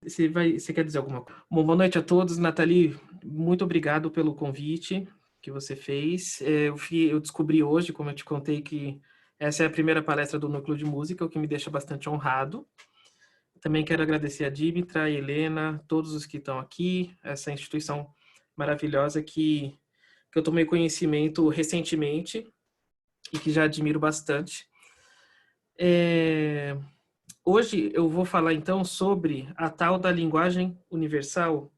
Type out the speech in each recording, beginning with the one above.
Você quer dizer alguma coisa? Bom, boa noite a todos. Nathalie, muito obrigado pelo convite que você fez. Eu descobri hoje, como eu te contei, que essa é a primeira palestra do Núcleo de Música, o que me deixa bastante honrado. Também quero agradecer a Dimitra, a Helena, todos os que estão aqui, essa instituição maravilhosa que eu tomei conhecimento recentemente e que já admiro bastante. Hoje eu vou falar então sobre a tal da linguagem universal,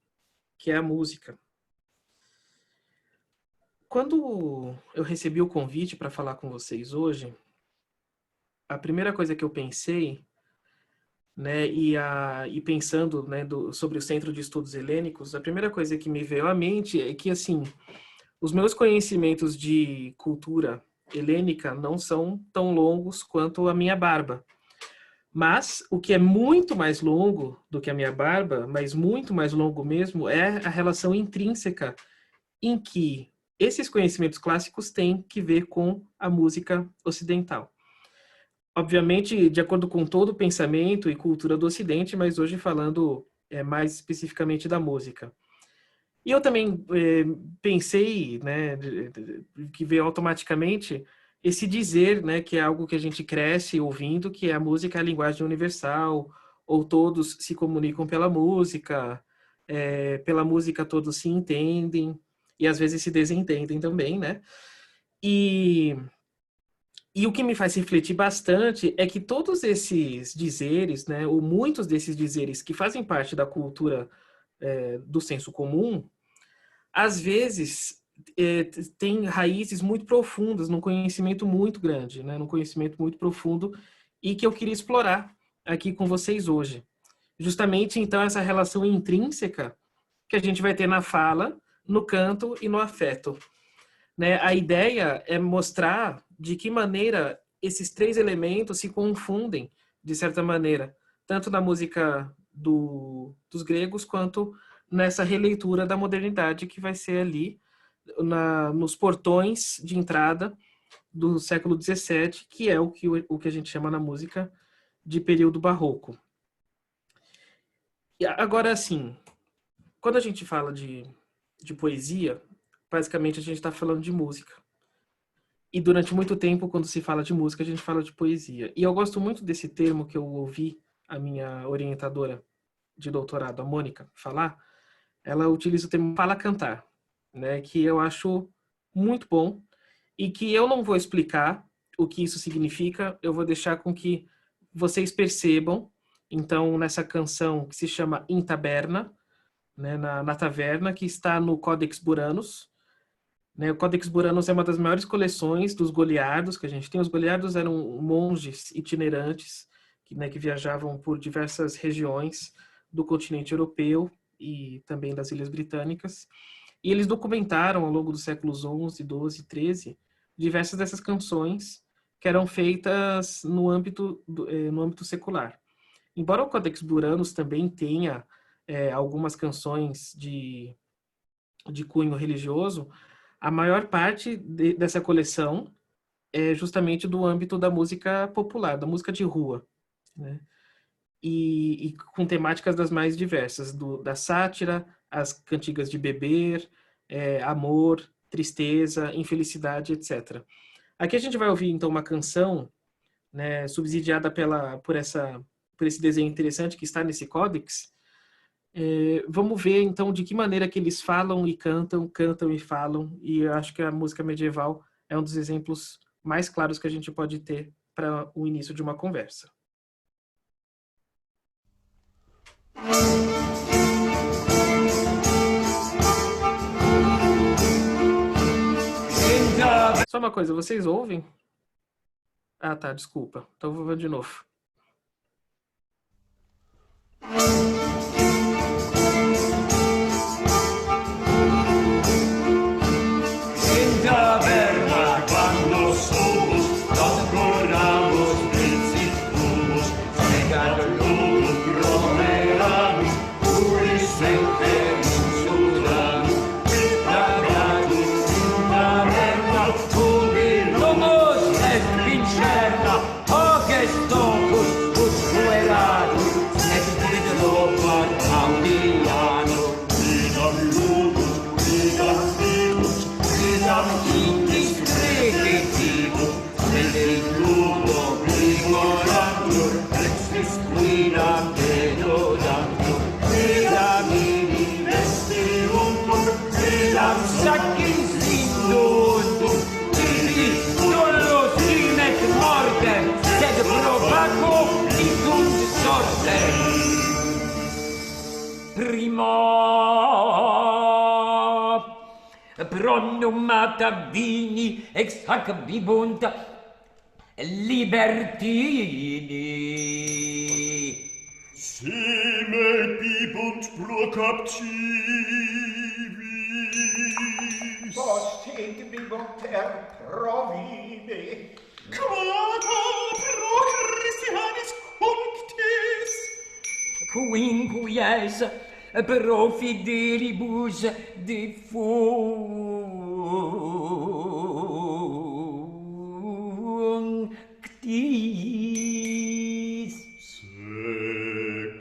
que é a música. Quando eu recebi o convite para falar com vocês hoje, a primeira coisa que eu pensei, né, e pensando, né, sobre o Centro de Estudos Helênicos, a primeira coisa que me veio à mente é que, assim, os meus conhecimentos de cultura helênica não são tão longos quanto a minha barba. Mas o que é muito mais longo do que a minha barba, mas muito mais longo mesmo, é a relação intrínseca em que esses conhecimentos clássicos têm que ver com a música ocidental. Obviamente, de acordo com todo o pensamento e cultura do Ocidente, mas hoje falando mais especificamente da música. E eu também pensei, né, que veio automaticamente esse dizer, né, que é algo que a gente cresce ouvindo, que a música é a linguagem universal, ou todos se comunicam pela música todos se entendem, e às vezes se desentendem também, né? E o que me faz refletir bastante é que todos esses dizeres, né, ou muitos desses dizeres que fazem parte da cultura do senso comum, às vezes tem raízes muito profundas, num conhecimento muito grande, né, num conhecimento muito profundo, e que eu queria explorar aqui com vocês hoje. Justamente, então, essa relação intrínseca que a gente vai ter na fala, no canto e no afeto. Né? A ideia é mostrar de que maneira esses três elementos se confundem, de certa maneira, tanto na música dos gregos, quanto nessa releitura da modernidade que vai ser ali nos portões de entrada do século XVII, que é o que a gente chama na música de período barroco. E agora, assim, quando a gente fala de poesia, basicamente a gente está falando de música. E durante muito tempo, quando se fala de música, a gente fala de poesia. E eu gosto muito desse termo que eu ouvi a minha orientadora de doutorado, a Mônica, falar. Ela utiliza o termo fala cantar, né, que eu acho muito bom e que eu não vou explicar o que isso significa, eu vou deixar com que vocês percebam. Então, nessa canção que se chama In Taberna, né, na taverna, que está no Codex Buranus. Né, o Codex Buranus é uma das maiores coleções dos goliardos que a gente tem. Os goliardos eram monges itinerantes que viajavam por diversas regiões do continente europeu e também das Ilhas Britânicas. E eles documentaram, ao longo dos séculos XI, XII, XIII, diversas dessas canções que eram feitas no âmbito secular. Embora o Codex Buranus também tenha algumas canções de cunho religioso, a maior parte dessa coleção é justamente do âmbito da música popular, da música de rua, né? E com temáticas das mais diversas, da sátira, as cantigas de beber, amor, tristeza, infelicidade, etc. Aqui a gente vai ouvir, então, uma canção, né, subsidiada por esse desenho interessante que está nesse códex. Vamos ver, então, de que maneira que eles falam e cantam, cantam e falam, e eu acho que a música medieval é um dos exemplos mais claros que a gente pode ter para o início de uma conversa. Só uma coisa, vocês ouvem? Ah, tá, desculpa. Então vou ver de novo. Certa, oh, que estou, os fuerados, é que tudo de novo. pronumata vini ex hac vibunt libertini. Sime bibunt pro captivis. Postet vibunt provide. Quata pro Christianis cunctis. Quinquies pro fidelibus defunctis.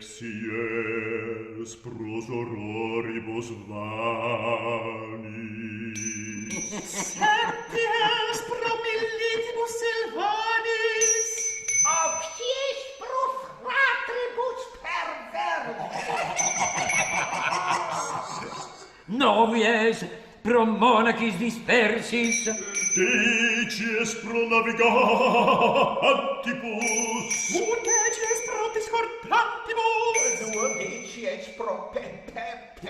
Sexies pro sororibus vanis. Septies pro militibus Silvanis. Octies pro fratribus perversos. Novies pro monacis dispersis. Decies pro navigantibus. Undecies pro discordantibus. Duodeciés pro penitentibus.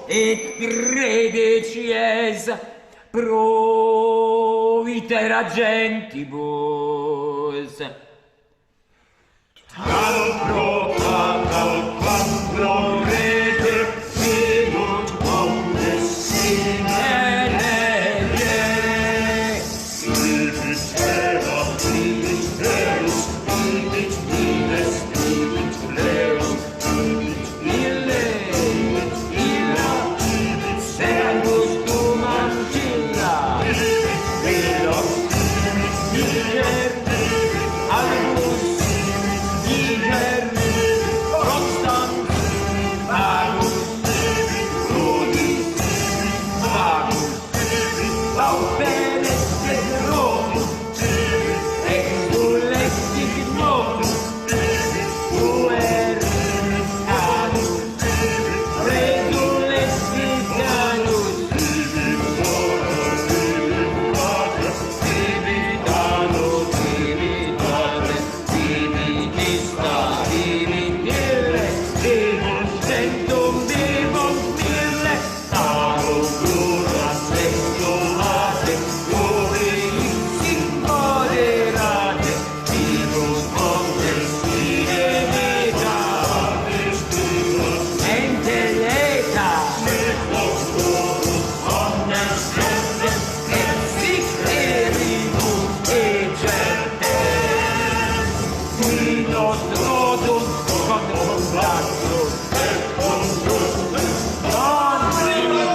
Et trececies pro iteragentibus. Tal pro tal quam glorete fidunt omnes Ibit terra, ibit terus, ibit miles, ibit pleus, ibit Ille, illa, servus cum ancilla. ibit vela, Niger, albus, niger, constant, vagus, rudi, vagus, pauperes et romus, exules ignotus, puer, anus, regules vitanus, civitano, civitate, civilista, civitille, vivum centum, vivum mille, tarum plura sextumate, cui moderate, vivus omnes fide vita, enteleta, omnes semper et sic eribus ecertem, qui nostrodum confundatus et conjuntus non privatus.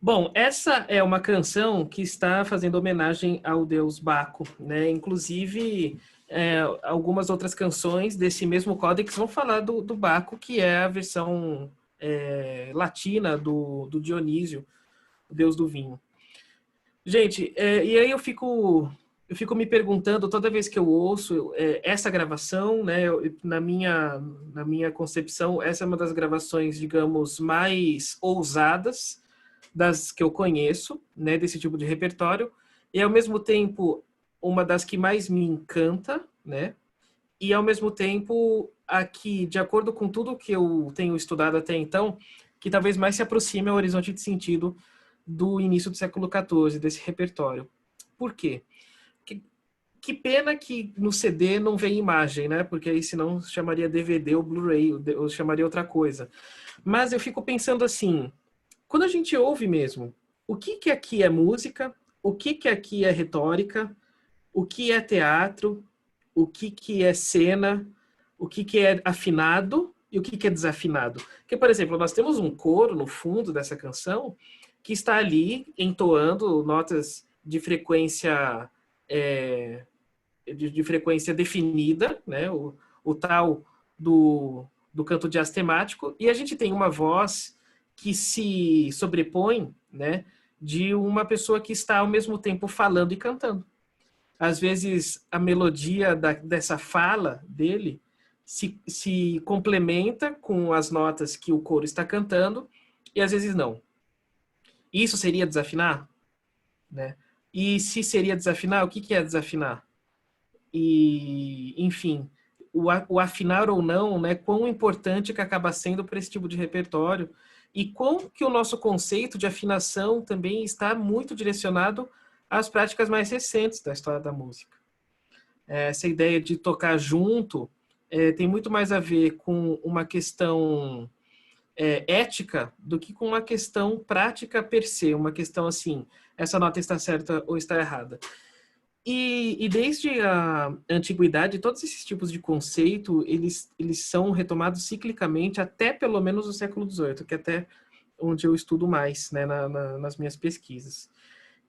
Bom, essa é uma canção que está fazendo homenagem ao deus Baco, né? Inclusive, algumas outras canções desse mesmo códex vão falar do Baco, que é a versão latina do Dionísio, o deus do vinho. Gente, e aí eu fico me perguntando toda vez que eu ouço essa gravação, né? Na minha concepção, essa é uma das gravações, digamos, mais ousadas das que eu conheço, né? Desse tipo de repertório, e ao mesmo tempo uma das que mais me encanta, né? E ao mesmo tempo a que, de acordo com tudo que eu tenho estudado até então, que talvez mais se aproxime ao horizonte de sentido do início do século XIV, desse repertório. Por quê? Que pena que no CD não vem imagem, né? Porque aí senão chamaria DVD ou Blu-ray, ou chamaria outra coisa. Mas eu fico pensando assim, quando a gente ouve mesmo, o que aqui é música, o que aqui é retórica, o que é teatro, o que é cena, o que é afinado e o que é desafinado. Porque, por exemplo, nós temos um coro no fundo dessa canção que está ali entoando notas de frequência de frequência definida, né? O tal do canto diastemático, e a gente tem uma voz que se sobrepõe, né, de uma pessoa que está ao mesmo tempo falando e cantando. Às vezes a melodia dessa fala dele se complementa com as notas que o coro está cantando, e às vezes não. Isso seria desafinar? Né? E se seria desafinar, o que é desafinar? E, enfim, o afinar ou não, né, quão importante que acaba sendo para esse tipo de repertório e quão que o nosso conceito de afinação também está muito direcionado às práticas mais recentes da história da música. Essa ideia de tocar junto tem muito mais a ver com uma questão ética do que com uma questão prática per se, uma questão assim, essa nota está certa ou está errada. E desde a antiguidade, todos esses tipos de conceito, eles são retomados ciclicamente até pelo menos o século XVIII, que é até onde eu estudo mais, né, nas minhas pesquisas.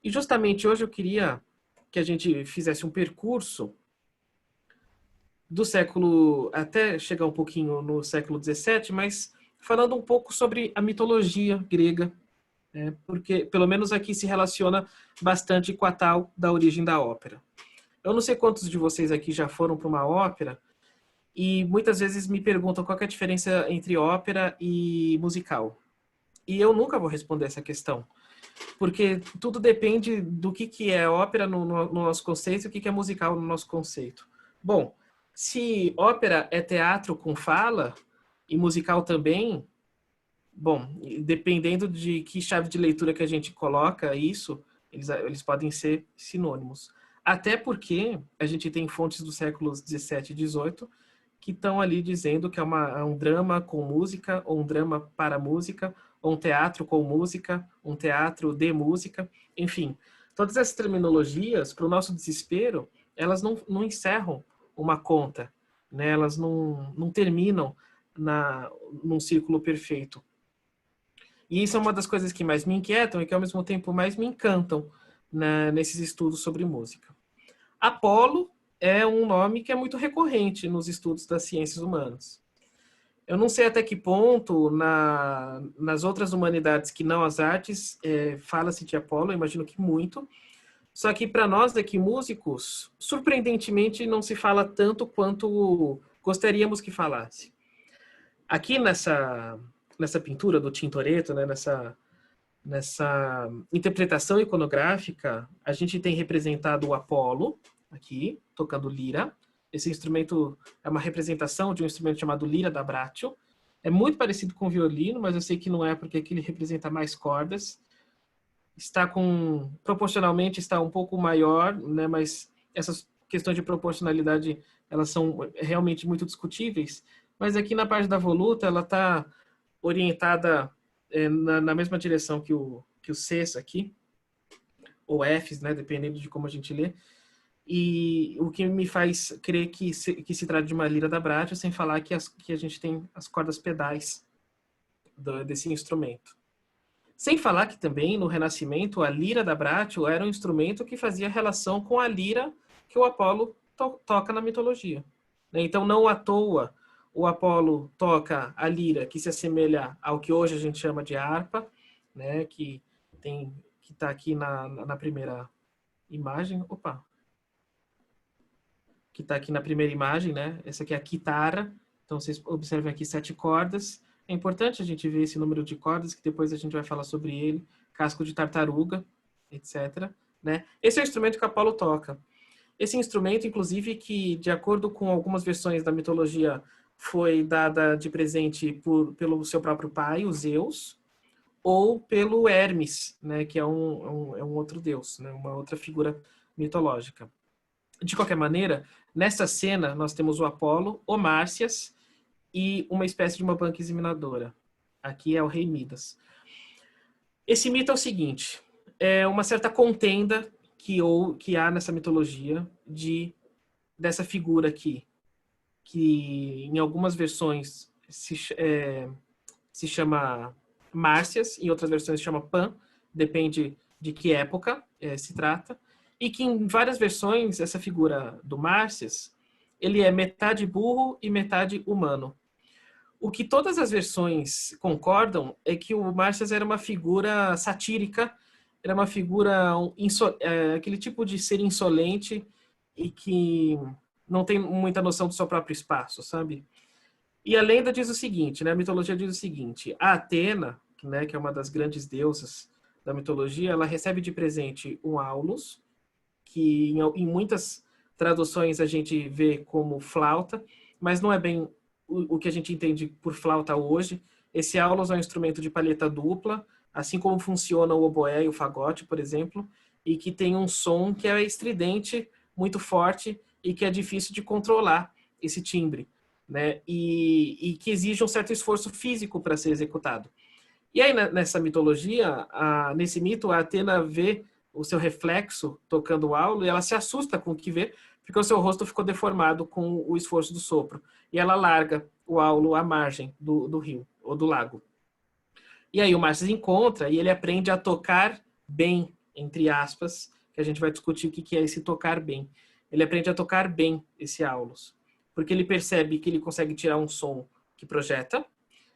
E justamente hoje eu queria que a gente fizesse um percurso do século, até chegar um pouquinho no século XVII, mas falando um pouco sobre a mitologia grega, porque pelo menos aqui se relaciona bastante com a tal da origem da ópera. Eu não sei quantos de vocês aqui já foram para uma ópera e muitas vezes me perguntam qual é a diferença entre ópera e musical. E eu nunca vou responder essa questão, porque tudo depende do que é ópera no nosso conceito e o que é musical no nosso conceito. Bom, se ópera é teatro com fala e musical também, bom, dependendo de que chave de leitura que a gente coloca isso, eles podem ser sinônimos. Até porque a gente tem fontes dos séculos 17 e 18 que estão ali dizendo que é um drama com música, ou um drama para música, ou um teatro com música, um teatro de música, enfim. Todas essas terminologias, para o nosso desespero, elas não encerram uma conta, né? Elas não terminam num círculo perfeito. E isso é uma das coisas que mais me inquietam e que, ao mesmo tempo, mais me encantam nesses estudos sobre música. Apolo é um nome que é muito recorrente nos estudos das ciências humanas. Eu não sei até que ponto, nas outras humanidades que não as artes, fala-se de Apolo, eu imagino que muito. Só que, para nós aqui, músicos, surpreendentemente, não se fala tanto quanto gostaríamos que falasse. Aqui nessa pintura do Tintoretto, né, nessa interpretação iconográfica, a gente tem representado o Apolo, aqui, tocando lira. Esse instrumento é uma representação de um instrumento chamado lira da Braccio. É muito parecido com o violino, mas eu sei que não é, porque aqui ele representa mais cordas. Proporcionalmente está um pouco maior, né, mas essas questões de proporcionalidade, elas são realmente muito discutíveis. Mas aqui na parte da voluta, ela está orientada na mesma direção que o Cs aqui, ou Fs, né, dependendo de como a gente lê. E o que me faz crer que se trata de uma lira da Braccio, sem falar que a gente tem as cordas pedais desse instrumento. Sem falar que também, no Renascimento, a lira da Braccio era um instrumento que fazia relação com a lira que o Apolo toca na mitologia. Então, não à toa, o Apolo toca a lira que se assemelha ao que hoje a gente chama de harpa, né, que está aqui na primeira imagem. Que está aqui na primeira imagem, né? Essa aqui é a quitara. Então, vocês observem aqui 7 cordas. É importante a gente ver esse número de cordas, que depois a gente vai falar sobre ele. Casco de tartaruga, etc. Né? Esse é o instrumento que Apolo toca. Esse instrumento, inclusive, que, de acordo com algumas versões da mitologia, foi dada de presente pelo seu próprio pai, o Zeus, ou pelo Hermes, né? Que é um outro deus, né? Uma outra figura mitológica. De qualquer maneira, nessa cena nós temos o Apolo, o Márcias e uma espécie de uma banca examinadora. Aqui é o rei Midas. Esse mito é o seguinte, é uma certa contenda que há nessa mitologia dessa figura aqui, que em algumas versões se chama Márcias, em outras versões se chama Pan, depende de que época se trata. E que em várias versões, essa figura do Márcias, ele é metade burro e metade humano. O que todas as versões concordam é que o Márcias era uma figura satírica, era uma figura, aquele tipo de ser insolente e que não tem muita noção do seu próprio espaço, sabe? E a lenda diz o seguinte, né? A mitologia diz o seguinte, a Atena, né, que é uma das grandes deusas da mitologia, ela recebe de presente um Aulus, que em muitas traduções a gente vê como flauta, mas não é bem o que a gente entende por flauta hoje. Esse aulos é um instrumento de palheta dupla, assim como funciona o oboé e o fagote, por exemplo, e que tem um som que é estridente, muito forte, e que é difícil de controlar esse timbre, né? E que exige um certo esforço físico para ser executado. E aí, nessa mitologia, nesse mito, a Atena vê o seu reflexo tocando o aulo e ela se assusta com o que vê, porque o seu rosto ficou deformado com o esforço do sopro. E ela larga o aulo à margem do rio, ou do lago. E aí o Márcio encontra e ele aprende a tocar bem, entre aspas, que a gente vai discutir o que é esse tocar bem. Ele aprende a tocar bem esse aulos, porque ele percebe que ele consegue tirar um som que projeta,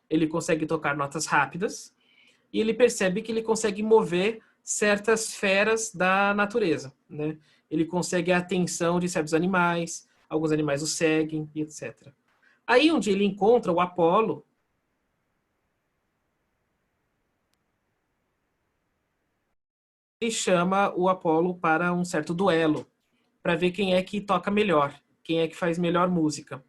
ele consegue tocar notas rápidas, e ele percebe que ele consegue mover certas feras da natureza, né? Ele consegue a atenção de certos animais, alguns animais o seguem, e etc. Aí um dia ele encontra o Apolo, e chama o Apolo para um certo duelo, para ver quem é que toca melhor, quem é que faz melhor música,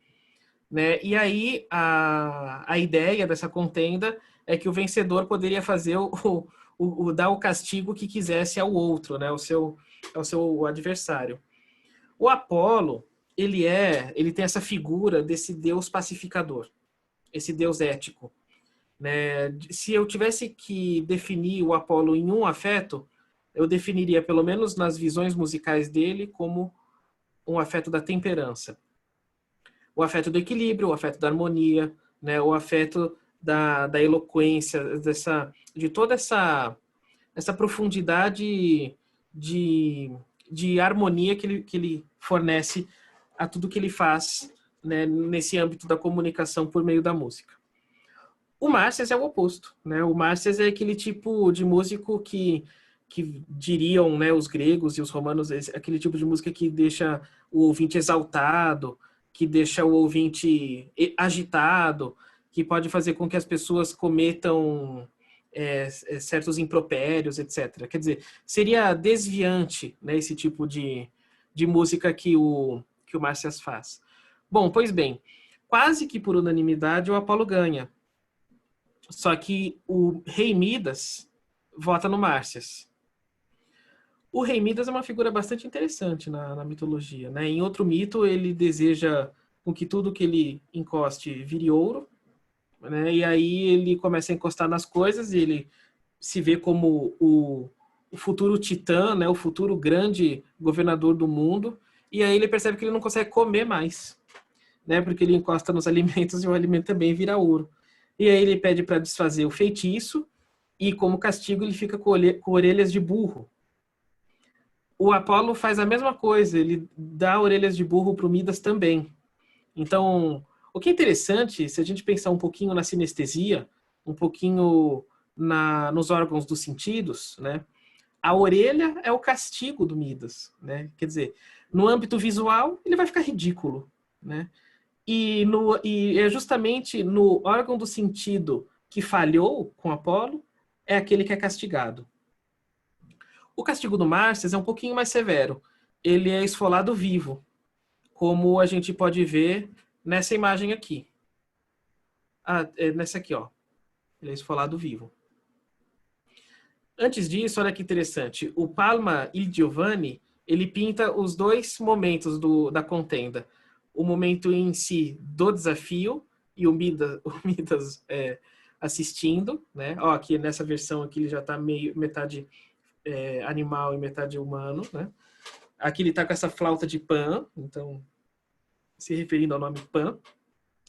né? E aí a ideia dessa contenda é que o vencedor poderia fazer dar o castigo que quisesse ao outro, né? Ao seu adversário. O Apolo, ele tem essa figura desse deus pacificador, esse deus ético, né? Se eu tivesse que definir o Apolo em um afeto, eu definiria, pelo menos nas visões musicais dele, como um afeto da temperança. O afeto do equilíbrio, o afeto da harmonia, né? O afeto da eloquência, de toda essa profundidade de harmonia que ele fornece a tudo que ele faz, né? Nesse âmbito da comunicação por meio da música. O Márcias é o oposto, né? O Márcias é aquele tipo de músico que diriam, né, os gregos e os romanos, aquele tipo de música que deixa o ouvinte exaltado, que deixa o ouvinte agitado, que pode fazer com que as pessoas cometam certos impropérios, etc. Quer dizer, seria desviante, né, esse tipo de música que o Márcias faz. Bom, pois bem, quase que por unanimidade o Apolo ganha. Só que o rei Midas vota no Márcias. O rei Midas é uma figura bastante interessante na mitologia, né? Em outro mito, ele deseja com que tudo que ele encoste vire ouro, né? E aí ele começa a encostar nas coisas e ele se vê como o futuro titã, né? O futuro grande governador do mundo. E aí ele percebe que ele não consegue comer mais, né? Porque ele encosta nos alimentos e o alimento também vira ouro. E aí ele pede para desfazer o feitiço e, como castigo, ele fica com orelhas de burro. O Apolo faz a mesma coisa, ele dá orelhas de burro para o Midas também. Então, o que é interessante, se a gente pensar um pouquinho na sinestesia, um pouquinho nos órgãos dos sentidos, né? A orelha é o castigo do Midas, né? Quer dizer, no âmbito visual, ele vai ficar ridículo, né? E é justamente no órgão do sentido que falhou com Apolo, é aquele que é castigado. O castigo do Márcias é um pouquinho mais severo. Ele é esfolado vivo, como a gente pode ver nessa imagem aqui. Nessa aqui, ó. Ele é esfolado vivo. Antes disso, olha que interessante. O Palma Il Giovanni, ele pinta os dois momentos da contenda. O momento em si do desafio e o Midas assistindo, né? Ó, aqui nessa versão aqui ele já está metade animal e metade humano, né? Aqui ele está com essa flauta de Pan, então se referindo ao nome Pan.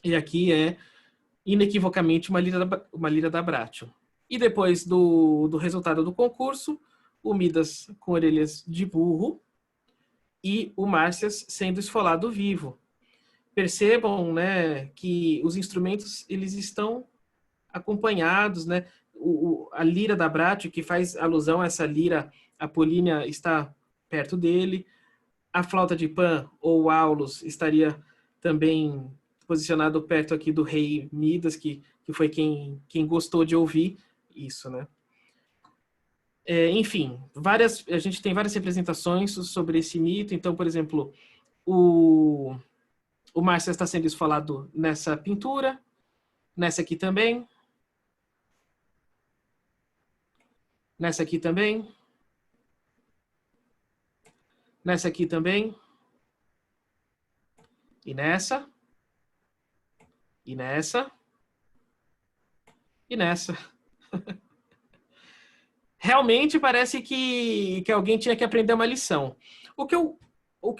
E aqui é inequivocamente uma lira da Bratio. E depois do resultado do concurso, o Midas com orelhas de burro e o Márcias sendo esfolado vivo. Percebam, né, que os instrumentos eles estão acompanhados, né? A lira da Bratio, que faz alusão a essa lira apolínea, está perto dele. A flauta de Pan, ou aulos, estaria também posicionado perto aqui do rei Midas, que foi quem gostou de ouvir isso, né? Enfim, a gente tem várias representações sobre esse mito. Então, por exemplo, o O Márcio está sendo esfolado nessa pintura, nessa aqui também, nessa aqui também, nessa aqui também, e nessa, e nessa, e nessa. Realmente parece que alguém tinha que aprender uma lição. O que eu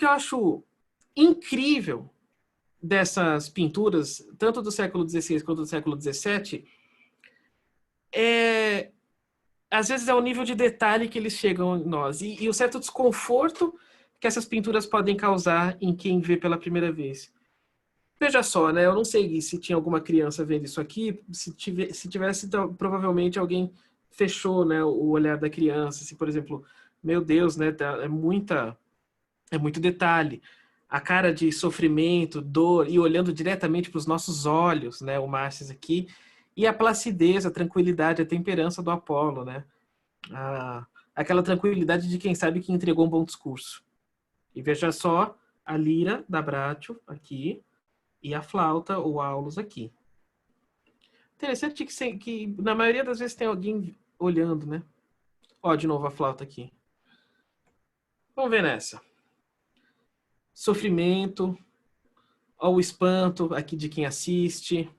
acho incrível dessas pinturas, tanto do século XVI quanto do século XVII, às vezes é o nível de detalhe que eles chegam em nós e o certo desconforto que essas pinturas podem causar em quem vê pela primeira vez. Veja só, né? Eu não sei se tinha alguma criança vendo isso aqui, se tivesse, então, provavelmente alguém fechou, né, o olhar da criança. Se, por exemplo, meu Deus, né, é muito detalhe. A cara de sofrimento, dor, e olhando diretamente para os nossos olhos, né, o Márcio aqui, e a placidez, a tranquilidade, a temperança do Apolo, né? Aquela tranquilidade de quem sabe que entregou um bom discurso. E veja só a lira da Bratio aqui e a flauta ou aulos aqui. Interessante que na maioria das vezes tem alguém olhando, né? Ó, de novo a flauta aqui. Vamos ver nessa. Sofrimento, ó, o espanto aqui de quem assiste.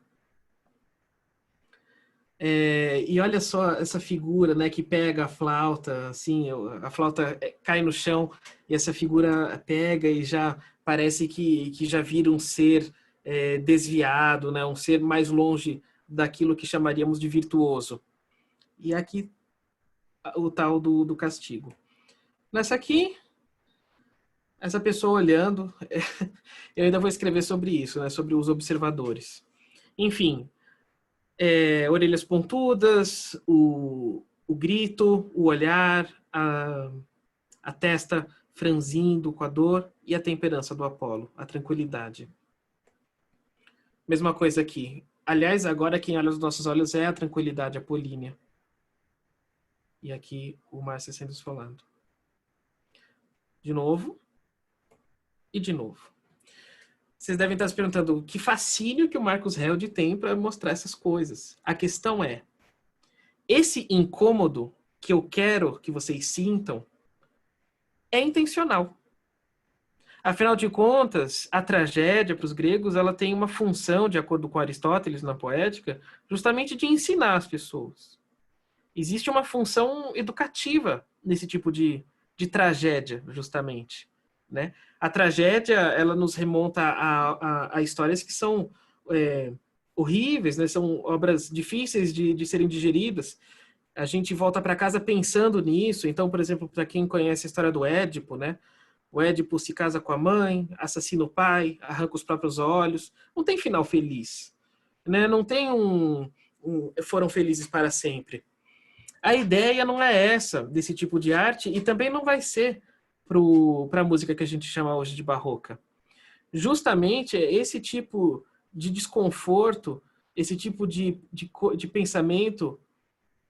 E olha só essa figura, né, que pega a flauta, assim, a flauta cai no chão e essa figura pega e já parece que já vira um ser desviado, né, um ser mais longe daquilo que chamaríamos de virtuoso. E aqui o tal do castigo. Nessa aqui, essa pessoa olhando, eu ainda vou escrever sobre isso, né, sobre os observadores. Enfim, orelhas pontudas, o grito, o olhar, a testa franzindo com a dor e a temperança do Apolo, a tranquilidade. Mesma coisa aqui. Aliás, agora quem olha os nossos olhos é a tranquilidade apolínea. E aqui o Márcio sendo esfolado. De novo. E de novo. Vocês devem estar se perguntando que fascínio que o Marcus Held tem para mostrar essas coisas. A questão é, esse incômodo que eu quero que vocês sintam é intencional. Afinal de contas, a tragédia para os gregos ela tem uma função, de acordo com Aristóteles na Poética, justamente de ensinar as pessoas. Existe uma função educativa nesse tipo de tragédia, justamente, né? A tragédia, ela nos remonta a histórias que são horríveis, né? São obras difíceis de serem digeridas. A gente volta para casa pensando nisso. Então, por exemplo, para quem conhece a história do Édipo, né? O Édipo se casa com a mãe, assassina o pai, arranca os próprios olhos. Não tem final feliz, né? Não tem foram felizes para sempre. A ideia não é essa, desse tipo de arte, e também não vai ser para a música que a gente chama hoje de barroca. Justamente esse tipo de desconforto, esse tipo de pensamento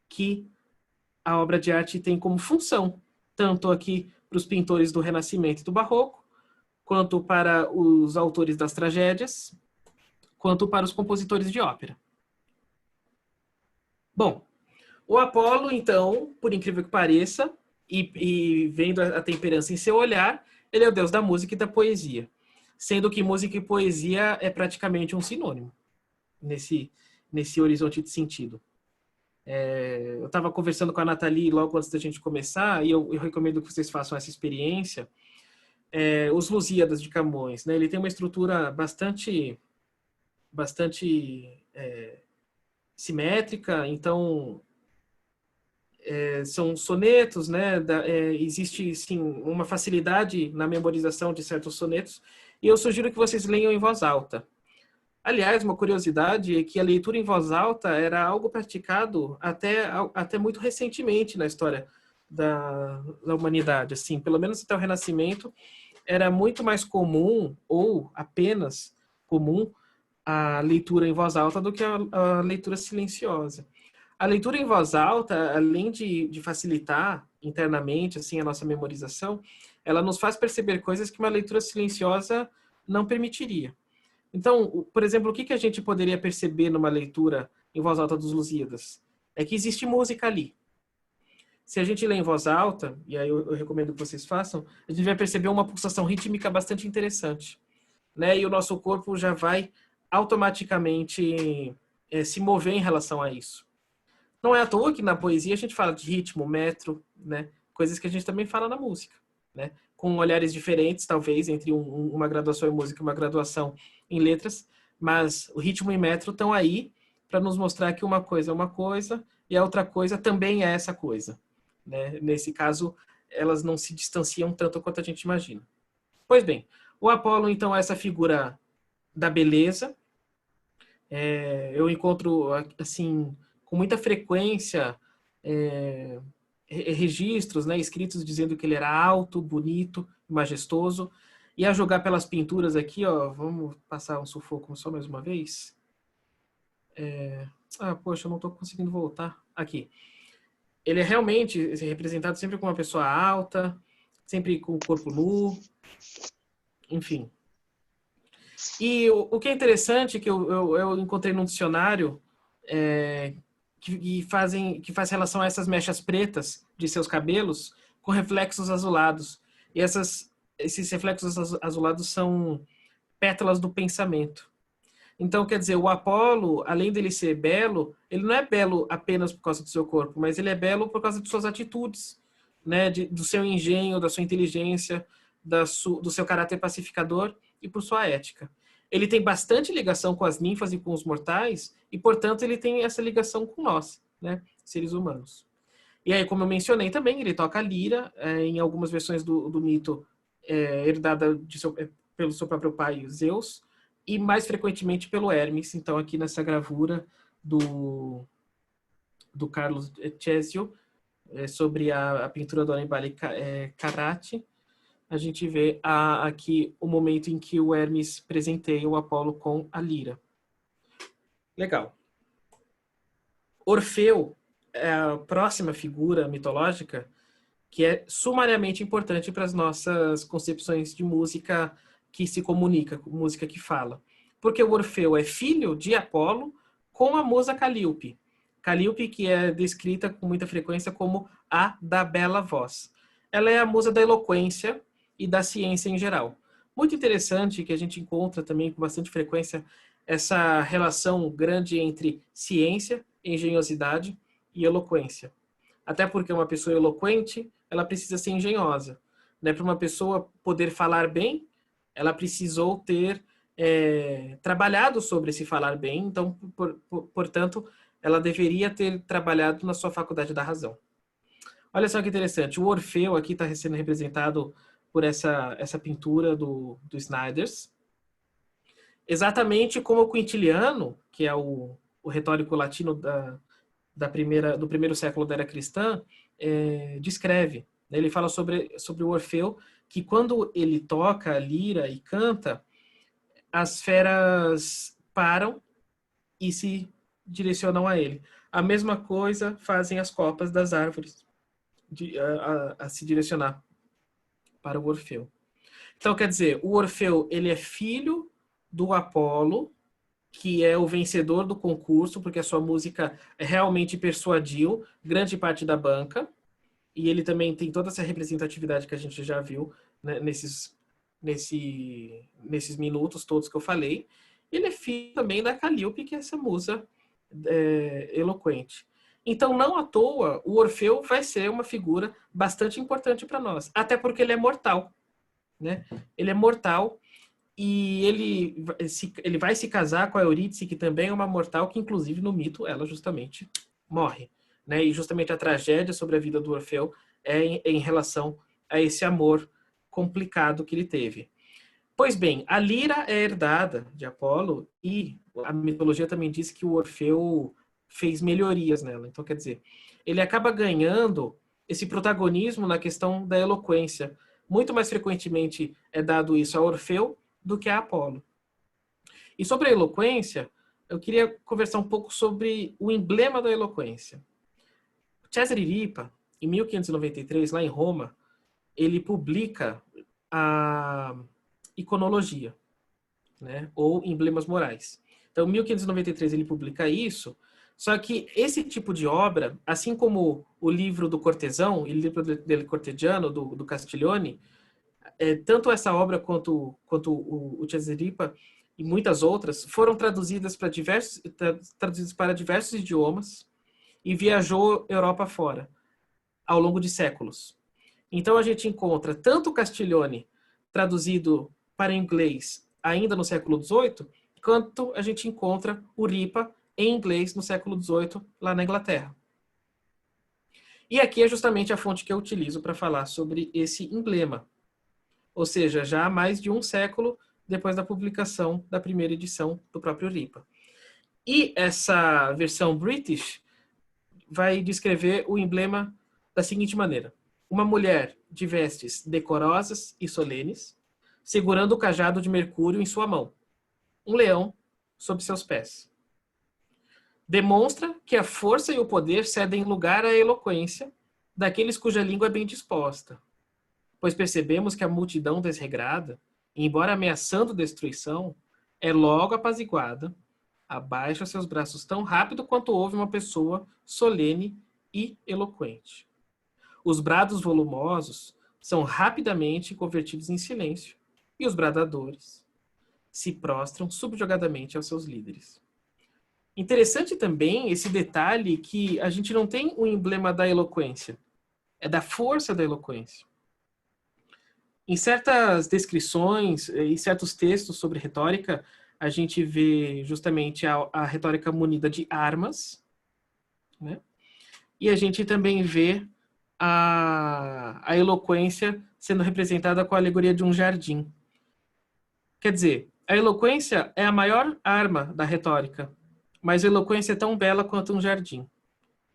que a obra de arte tem como função, tanto aqui para os pintores do Renascimento e do Barroco, quanto para os autores das tragédias, quanto para os compositores de ópera. Bom, o Apolo, então, por incrível que pareça, e vendo a temperança em seu olhar, ele é o deus da música e da poesia. Sendo que música e poesia é praticamente um sinônimo nesse horizonte de sentido. Eu estava conversando com a Nathalie logo antes da gente começar, e eu recomendo que vocês façam essa experiência. Os Lusíadas de Camões, né? Ele tem uma estrutura bastante simétrica, então são sonetos, né? Existe sim uma facilidade na memorização de certos sonetos, e eu sugiro que vocês leiam em voz alta. Aliás, uma curiosidade é que a leitura em voz alta era algo praticado até muito recentemente na história da humanidade. Assim, pelo menos até o Renascimento, era muito mais comum, ou apenas comum, a leitura em voz alta do que a leitura silenciosa. A leitura em voz alta, além de facilitar internamente assim, a nossa memorização, ela nos faz perceber coisas que uma leitura silenciosa não permitiria. Então, por exemplo, o que a gente poderia perceber numa leitura em voz alta dos Lusíadas? É que existe música ali. Se a gente lê em voz alta, e aí eu recomendo que vocês façam, a gente vai perceber uma pulsação rítmica bastante interessante, né? E o nosso corpo já vai automaticamente se mover em relação a isso. Não é à toa que na poesia a gente fala de ritmo, metro, né? Coisas que a gente também fala na música, né? Com olhares diferentes, talvez, entre uma graduação em música e uma graduação em letras, mas o ritmo e metro estão aí para nos mostrar que uma coisa é uma coisa e a outra coisa também é essa coisa, né? Nesse caso, elas não se distanciam tanto quanto a gente imagina. Pois bem, o Apolo, então, é essa figura da beleza. Eu encontro, assim, com muita frequência registros, né, escritos dizendo que ele era alto, bonito, majestoso. E a jogar pelas pinturas aqui, ó, vamos passar um sufoco só mais uma vez. Poxa, eu não estou conseguindo voltar. Aqui. Ele é realmente representado sempre como uma pessoa alta, sempre com o corpo nu, enfim. E o que é interessante, que eu encontrei num dicionário, que faz relação a essas mechas pretas de seus cabelos com reflexos azulados. E esses reflexos azulados são pétalas do pensamento. Então, quer dizer, o Apolo, além dele ser belo, ele não é belo apenas por causa do seu corpo, mas ele é belo por causa de suas atitudes, né? Do seu engenho, da sua inteligência, do seu caráter pacificador e por sua ética. Ele tem bastante ligação com as ninfas e com os mortais, e, portanto, ele tem essa ligação com nós, né, seres humanos. E aí, como eu mencionei também, ele toca a lira, em algumas versões do mito, herdada pelo seu próprio pai, Zeus, e mais frequentemente pelo Hermes. Então, aqui nessa gravura do Carlos Cesio, sobre a pintura do Annibale Carracci, a gente vê aqui o momento em que o Hermes presenteia o Apolo com a lira. Legal. Orfeu é a próxima figura mitológica que é sumariamente importante para as nossas concepções de música que se comunica, música que fala. Porque o Orfeu é filho de Apolo com a musa Calíope. Calíope, que é descrita com muita frequência como a da bela voz. Ela é a musa da eloquência e da ciência em geral. Muito interessante que a gente encontra também com bastante frequência essa relação grande entre ciência, engenhosidade e eloquência. Até porque uma pessoa eloquente, ela precisa ser engenhosa, né? Para uma pessoa poder falar bem, ela precisou ter trabalhado sobre esse falar bem, então, portanto, ela deveria ter trabalhado na sua faculdade da razão. Olha só que interessante, o Orfeu aqui está sendo representado por essa pintura do Snyders, exatamente como o Quintiliano, que é o retórico latino do primeiro século da era cristã, descreve. Ele fala sobre o Orfeu, que quando ele toca a lira e canta, as feras param e se direcionam a ele. A mesma coisa fazem as copas das árvores a se direcionar para o Orfeu. Então, quer dizer, o Orfeu, ele é filho do Apolo, que é o vencedor do concurso, porque a sua música realmente persuadiu grande parte da banca, e ele também tem toda essa representatividade que a gente já viu, né, nesses minutos todos que eu falei. Ele é filho também da Calíope, que é essa musa eloquente. Então, não à toa, o Orfeu vai ser uma figura bastante importante para nós, até porque ele é mortal, né? Ele é mortal e ele vai se casar com a Eurídice, que também é uma mortal, que inclusive no mito ela justamente morre, né? E justamente a tragédia sobre a vida do Orfeu é em relação a esse amor complicado que ele teve. Pois bem, a lira é herdada de Apolo e a mitologia também diz que o Orfeu fez melhorias nela. Então, quer dizer, ele acaba ganhando esse protagonismo na questão da eloquência. Muito mais frequentemente é dado isso a Orfeu do que a Apolo. E sobre a eloquência, eu queria conversar um pouco sobre o emblema da eloquência. Cesare Ripa, em 1593, lá em Roma, ele publica a iconologia. né? Ou emblemas morais. Então, em 1593 ele publica isso, só que esse tipo de obra, assim como o livro do Cortesão, o livro del Cortegiano, do Castiglione, tanto essa obra quanto o Cesaripa e muitas outras foram traduzidas para diversos idiomas e viajou Europa fora ao longo de séculos. Então a gente encontra tanto o Castiglione traduzido para inglês ainda no século XVIII, quanto a gente encontra o Ripa em inglês no século XVIII lá na Inglaterra. E aqui é justamente a fonte que eu utilizo para falar sobre esse emblema. Ou seja, já há mais de um século depois da publicação da primeira edição do próprio Ripa. E essa versão British vai descrever o emblema da seguinte maneira: uma mulher de vestes decorosas e solenes, segurando o cajado de Mercúrio em sua mão, um leão sob seus pés. Demonstra que a força e o poder cedem lugar à eloquência daqueles cuja língua é bem disposta, pois percebemos que a multidão desregrada, embora ameaçando destruição, é logo apaziguada, abaixa seus braços tão rápido quanto houve uma pessoa solene e eloquente. Os brados volumosos são rapidamente convertidos em silêncio, e os bradadores se prostram subjugadamente aos seus líderes. Interessante também esse detalhe que a gente não tem o emblema da eloquência, é da força da eloquência. Em certas descrições e certos textos sobre retórica, a gente vê justamente a retórica munida de armas, né? E a gente também vê a eloquência sendo representada com a alegoria de um jardim. Quer dizer, a eloquência é a maior arma da retórica, mas a eloquência é tão bela quanto um jardim.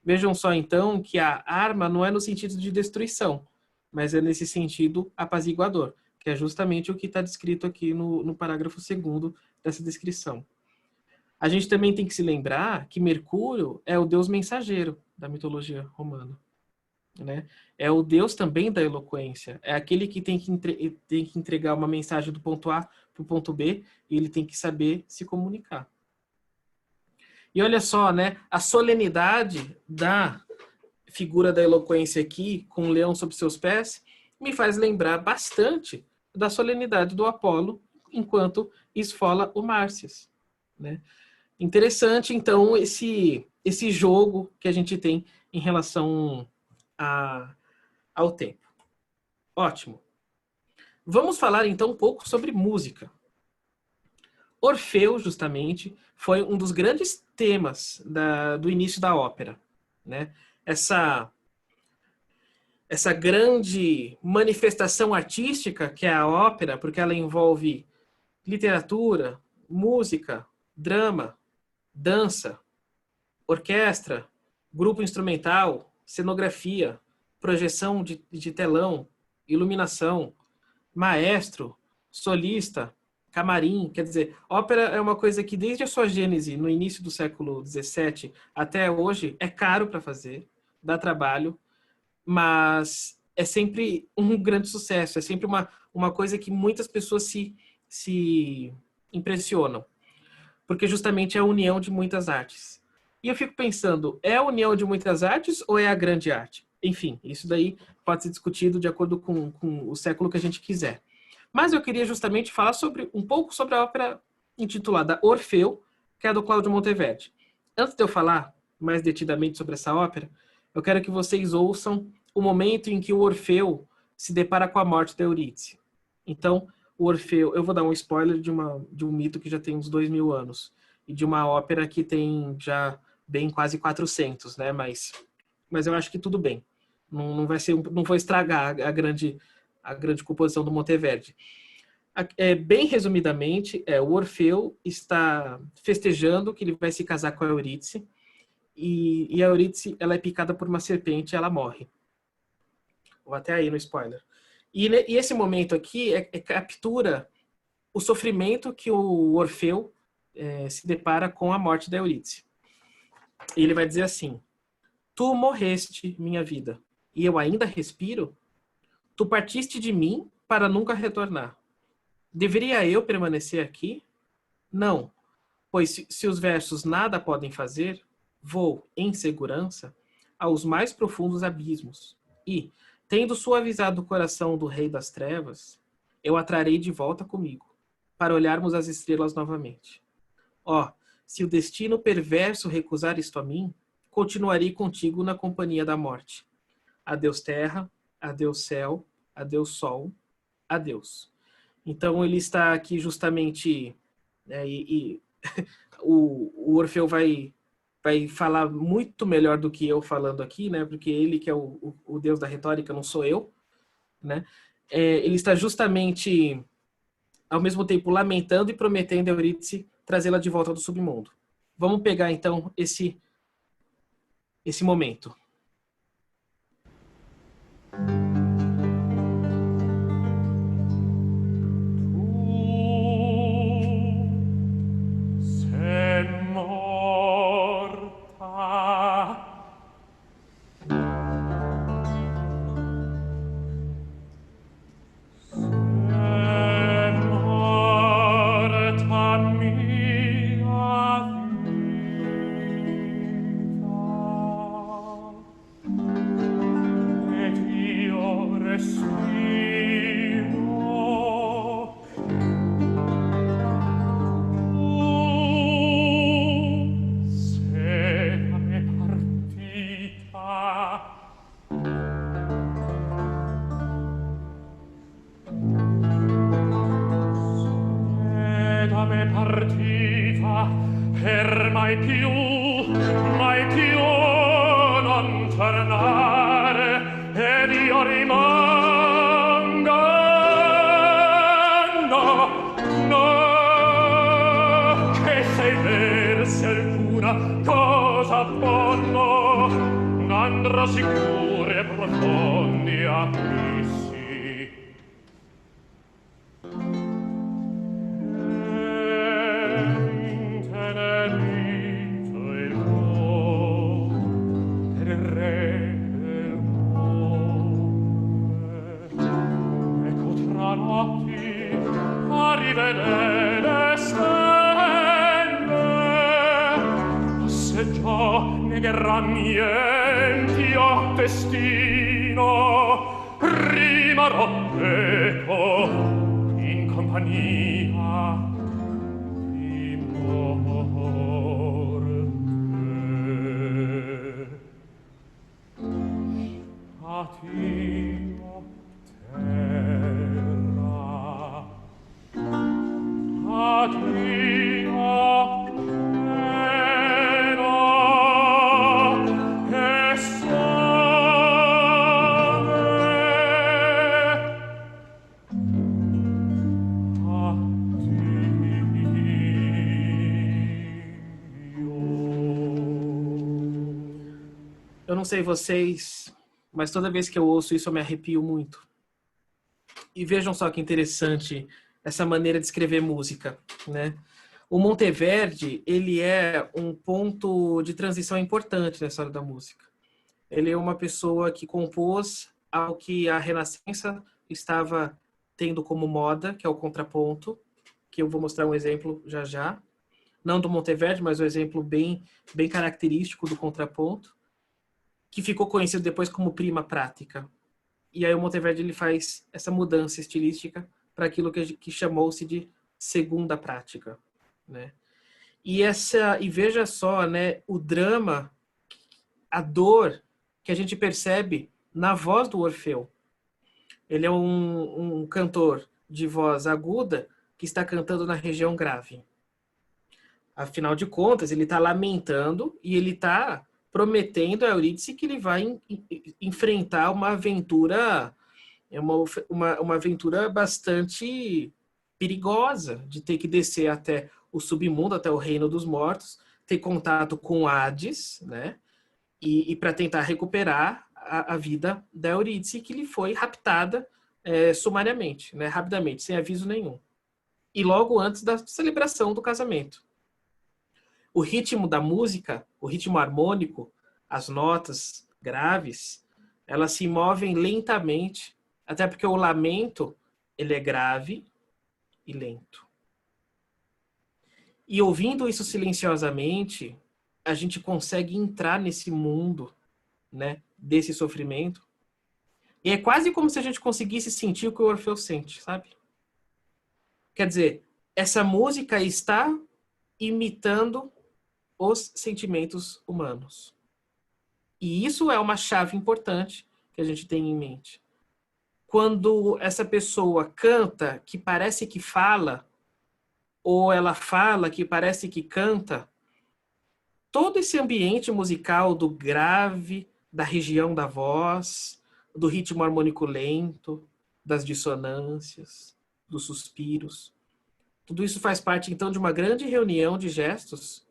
Vejam só, então, que a arma não é no sentido de destruição, mas é nesse sentido apaziguador, que é justamente o que está descrito aqui no parágrafo 2º dessa descrição. A gente também tem que se lembrar que Mercúrio é o deus mensageiro da mitologia romana, né? É o deus também da eloquência, é aquele que tem que entregar uma mensagem do ponto A para o ponto B, e ele tem que saber se comunicar. E olha só, né, a solenidade da figura da eloquência aqui, com o leão sob seus pés, me faz lembrar bastante da solenidade do Apolo, enquanto esfola o Márcias, né? Interessante, então, esse jogo que a gente tem em relação ao tempo. Ótimo. Vamos falar, então, um pouco sobre música. Orfeu, justamente, foi um dos grandes temas do início da ópera, né? Essa grande manifestação artística que é a ópera, porque ela envolve literatura, música, drama, dança, orquestra, grupo instrumental, cenografia, projeção de telão, iluminação, maestro, solista, camarim. Quer dizer, ópera é uma coisa que desde a sua gênese, no início do século XVII até hoje, é caro para fazer, dá trabalho, mas é sempre um grande sucesso, é sempre uma coisa que muitas pessoas se impressionam, porque justamente é a união de muitas artes. E eu fico pensando, é a união de muitas artes ou é a grande arte? Enfim, isso daí pode ser discutido de acordo com o século que a gente quiser. Mas eu queria justamente falar um pouco sobre a ópera intitulada Orfeu, que é do Cláudio Monteverdi. Antes de eu falar mais detidamente sobre essa ópera, eu quero que vocês ouçam o momento em que o Orfeu se depara com a morte da Eurídice. Então, o Orfeu, eu vou dar um spoiler de um mito que já tem uns 2000 anos, e de uma ópera que tem já bem quase 400, né? Mas eu acho que tudo bem. Não vou estragar a grande composição do Monteverdi. Bem resumidamente, o Orfeu está festejando que ele vai se casar com a Eurídice, e a Eurídice, ela é picada por uma serpente e ela morre. Vou até aí no spoiler. E esse momento aqui captura o sofrimento que o Orfeu se depara com a morte da Eurídice. E ele vai dizer assim: tu morreste, minha vida, e eu ainda respiro? Tu partiste de mim para nunca retornar. Deveria eu permanecer aqui, Não, pois se os versos nada podem fazer, vou, em segurança, aos mais profundos abismos, e, tendo suavizado o coração do rei das trevas, eu a trarei de volta comigo, para olharmos as estrelas novamente. Ó, se o destino perverso recusar isto a mim, continuarei contigo na companhia da morte. Adeus terra, adeus céu, adeus sol, adeus. Então ele está aqui justamente, né, o Orfeu vai falar muito melhor do que eu falando aqui, né? Porque ele que é o deus da retórica, não sou eu, né? Ele está justamente, ao mesmo tempo, lamentando e prometendo a Eurídice trazê-la de volta do submundo. Vamos pegar, então, esse momento. Per mai più non tornare, ed io rimanga. No, che sei versi alcuna cosa buono, andrò sicuri e profondi abissi. Rivedere stelle, passeggiò negheran nienti a destino, rimarrò eco in compagnia di morte. Addio, terra, addio, cielo, e sole. Eu não sei vocês, mas toda vez que eu ouço isso eu me arrepio muito. E vejam só que interessante essa maneira de escrever música, né? O Monteverdi, ele é um ponto de transição importante na história da música. Ele é uma pessoa que compôs ao que a Renascença estava tendo como moda, que é o contraponto, que eu vou mostrar um exemplo já já. Não do Monteverdi, mas um exemplo bem característico do contraponto, que ficou conhecido depois como prima prática. E aí o Monteverdi ele faz essa mudança estilística para aquilo que chamou-se de segunda prática, né? E veja só, né, o drama, a dor que a gente percebe na voz do Orfeu. Ele é um cantor de voz aguda que está cantando na região grave. Afinal de contas, ele está lamentando e ele está prometendo a Eurídice que ele vai enfrentar uma aventura, uma aventura bastante perigosa, de ter que descer até o submundo, até o reino dos mortos, ter contato com Hades, né? E para tentar recuperar a vida da Eurídice, que lhe foi raptada sumariamente, né? Rapidamente, sem aviso nenhum. E logo antes da celebração do casamento. O ritmo da música, o ritmo harmônico, as notas graves, elas se movem lentamente, até porque o lamento ele é grave e lento. E ouvindo isso silenciosamente, a gente consegue entrar nesse mundo, né, desse sofrimento. E é quase como se a gente conseguisse sentir o que o Orfeu sente, sabe? Quer dizer, essa música está imitando os sentimentos humanos. E isso é uma chave importante que a gente tem em mente. Quando essa pessoa canta que parece que fala, ou ela fala que parece que canta, todo esse ambiente musical do grave, da região da voz, do ritmo harmônico lento, das dissonâncias, dos suspiros, tudo isso faz parte, então, de uma grande reunião de gestos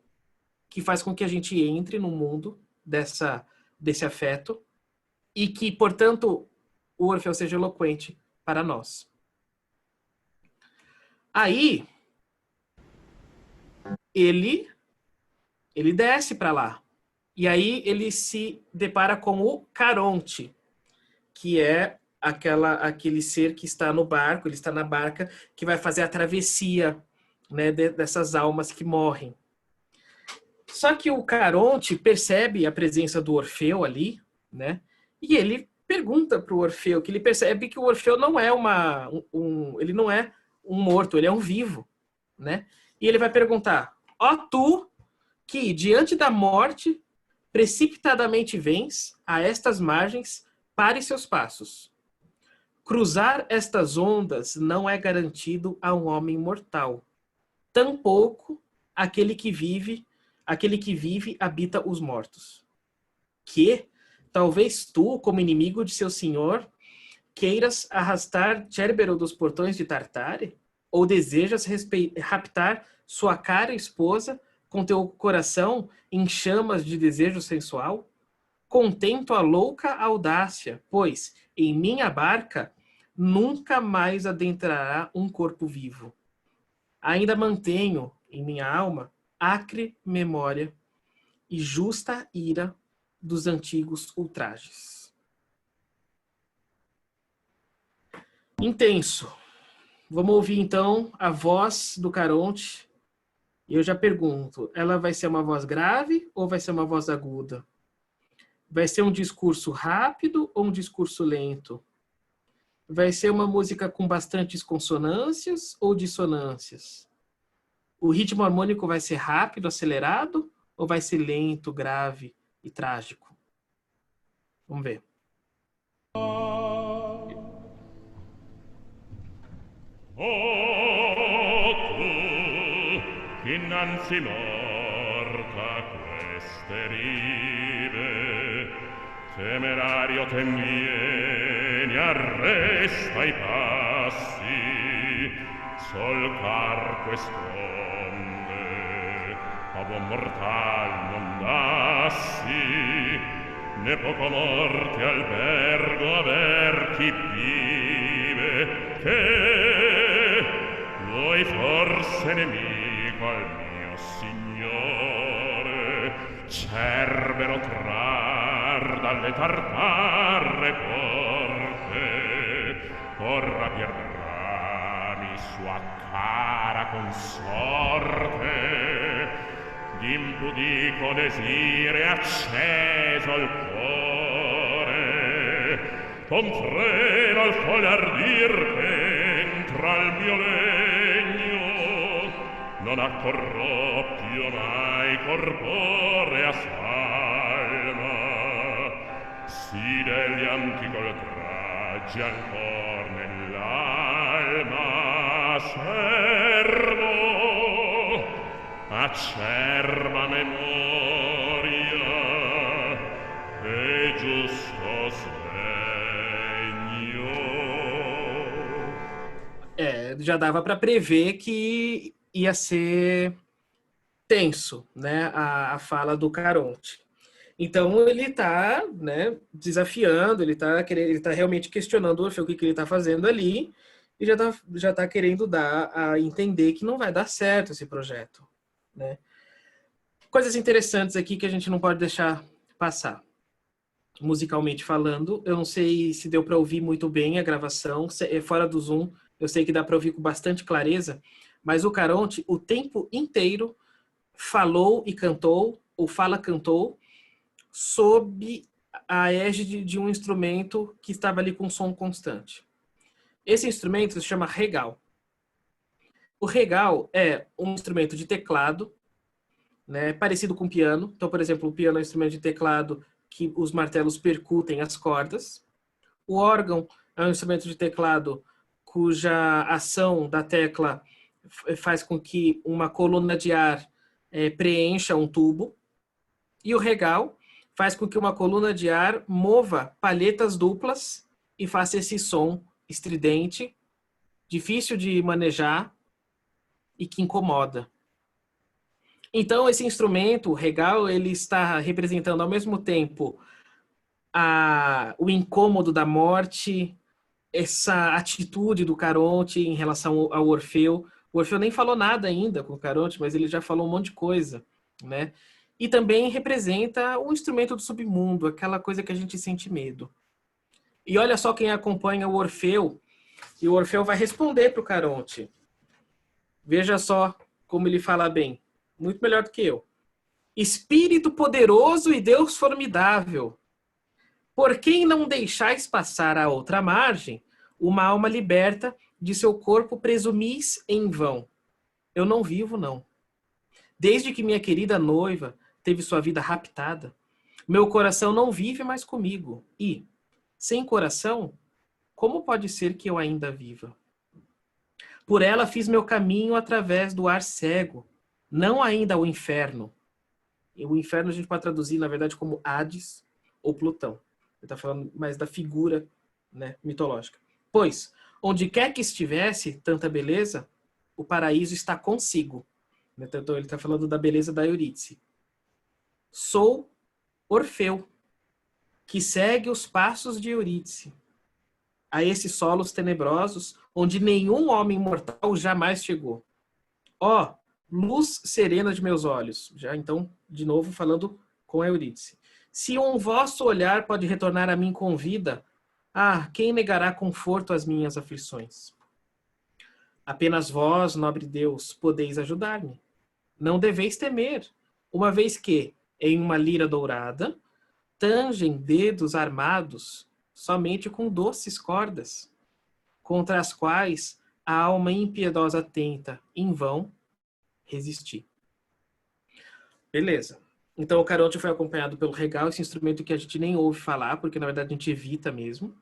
que faz com que a gente entre no mundo desse afeto e que, portanto, o Orfeu seja eloquente para nós. Aí, ele desce para lá. E aí ele se depara com o Caronte, que é aquele ser que está no barco, ele está na barca, que vai fazer a travessia, né, dessas almas que morrem. Só que o Caronte percebe a presença do Orfeu ali, né, e ele pergunta para o Orfeu, que ele percebe que o Orfeu não é ele não é um morto, ele é um vivo, né? E ele vai perguntar: ó tu, que diante da morte precipitadamente vens a estas margens, pare seus passos. Cruzar estas ondas não é garantido a um homem mortal. Tampouco aquele que vive habita os mortos. Que talvez tu, como inimigo de seu senhor, queiras arrastar Cérbero dos portões de Tartare? Ou desejas raptar sua cara esposa com teu coração em chamas de desejo sensual? Contento a louca audácia, pois em minha barca nunca mais adentrará um corpo vivo. Ainda mantenho em minha alma acre memória e justa ira dos antigos ultrajes. Intenso. Vamos ouvir então a voz do Caronte. E eu já pergunto, ela vai ser uma voz grave ou vai ser uma voz aguda? Vai ser um discurso rápido ou um discurso lento? Vai ser uma música com bastantes consonâncias ou dissonâncias? O ritmo harmônico vai ser rápido, acelerado, ou vai ser lento, grave e trágico? Vamos ver. Oh, tu, innanzi morta queste rive, temerario te vieni, arresta i passi, solcar quest'onde, a buon mortal non dassi, ne poco morte albergo aver chi vive, che vuoi forse nemico al mio signore, Cerbero trar dalle tartarre porte, or rabbierrami sua cara consorte, d'impudico desire acceso al cuore, con freno al folle ardir che entra al mio legno, non ha corroppio mai corporea salma, si degli antico oltraggi ancor nell'alma servo, acerba memoria e giusto segno. Já dava para prever que ia ser tenso, né, a fala do Caronte. Então ele está, né, desafiando, ele está realmente questionando o Orfeu o que ele está fazendo ali, e já tá querendo dar a entender que não vai dar certo esse projeto, né? Coisas interessantes aqui que a gente não pode deixar passar. Musicalmente falando, eu não sei se deu para ouvir muito bem a gravação, fora do Zoom, eu sei que dá para ouvir com bastante clareza, mas o Caronte, o tempo inteiro, falou e cantou, ou cantou, sob a égide de um instrumento que estava ali com som constante. Esse instrumento se chama regal. O regal é um instrumento de teclado, né, parecido com o piano. Então, por exemplo, o piano é um instrumento de teclado que os martelos percutem as cordas. O órgão é um instrumento de teclado cuja ação da tecla faz com que uma coluna de ar preencha um tubo. E o regal faz com que uma coluna de ar mova palhetas duplas e faça esse som estridente, difícil de manejar e que incomoda. Então, esse instrumento, o regal, ele está representando ao mesmo tempo o incômodo da morte, essa atitude do Caronte em relação ao Orfeu. O Orfeu nem falou nada ainda com o Caronte, mas ele já falou um monte de coisa, né? E também representa o instrumento do submundo, aquela coisa que a gente sente medo. E olha só quem acompanha o Orfeu, e o Orfeu vai responder para o Caronte. Veja só como ele fala bem, muito melhor do que eu. Espírito poderoso e Deus formidável, por quem não deixais passar à outra margem, uma alma liberta de seu corpo presumis em vão. Eu não vivo, não. Desde que minha querida noiva teve sua vida raptada, meu coração não vive mais comigo. E, sem coração, como pode ser que eu ainda viva? Por ela fiz meu caminho através do ar cego, não ainda ao inferno. E o inferno a gente pode traduzir, na verdade, como Hades ou Plutão. Ele está falando mais da figura, né, mitológica. Pois, onde quer que estivesse tanta beleza, o paraíso está consigo. Então ele está falando da beleza da Eurídice. Sou Orfeu, que segue os passos de Eurídice, a esses solos tenebrosos, onde nenhum homem mortal jamais chegou. Ó, luz serena de meus olhos. Já então, de novo, falando com Eurídice. Se um vosso olhar pode retornar a mim com vida, quem negará conforto às minhas aflições? Apenas vós, nobre Deus, podeis ajudar-me. Não deveis temer, uma vez que, em uma lira dourada, tangem dedos armados somente com doces cordas, contra as quais a alma impiedosa tenta, em vão, resistir. Beleza. Então o Caronte foi acompanhado pelo regal, esse instrumento que a gente nem ouve falar, porque na verdade a gente evita mesmo.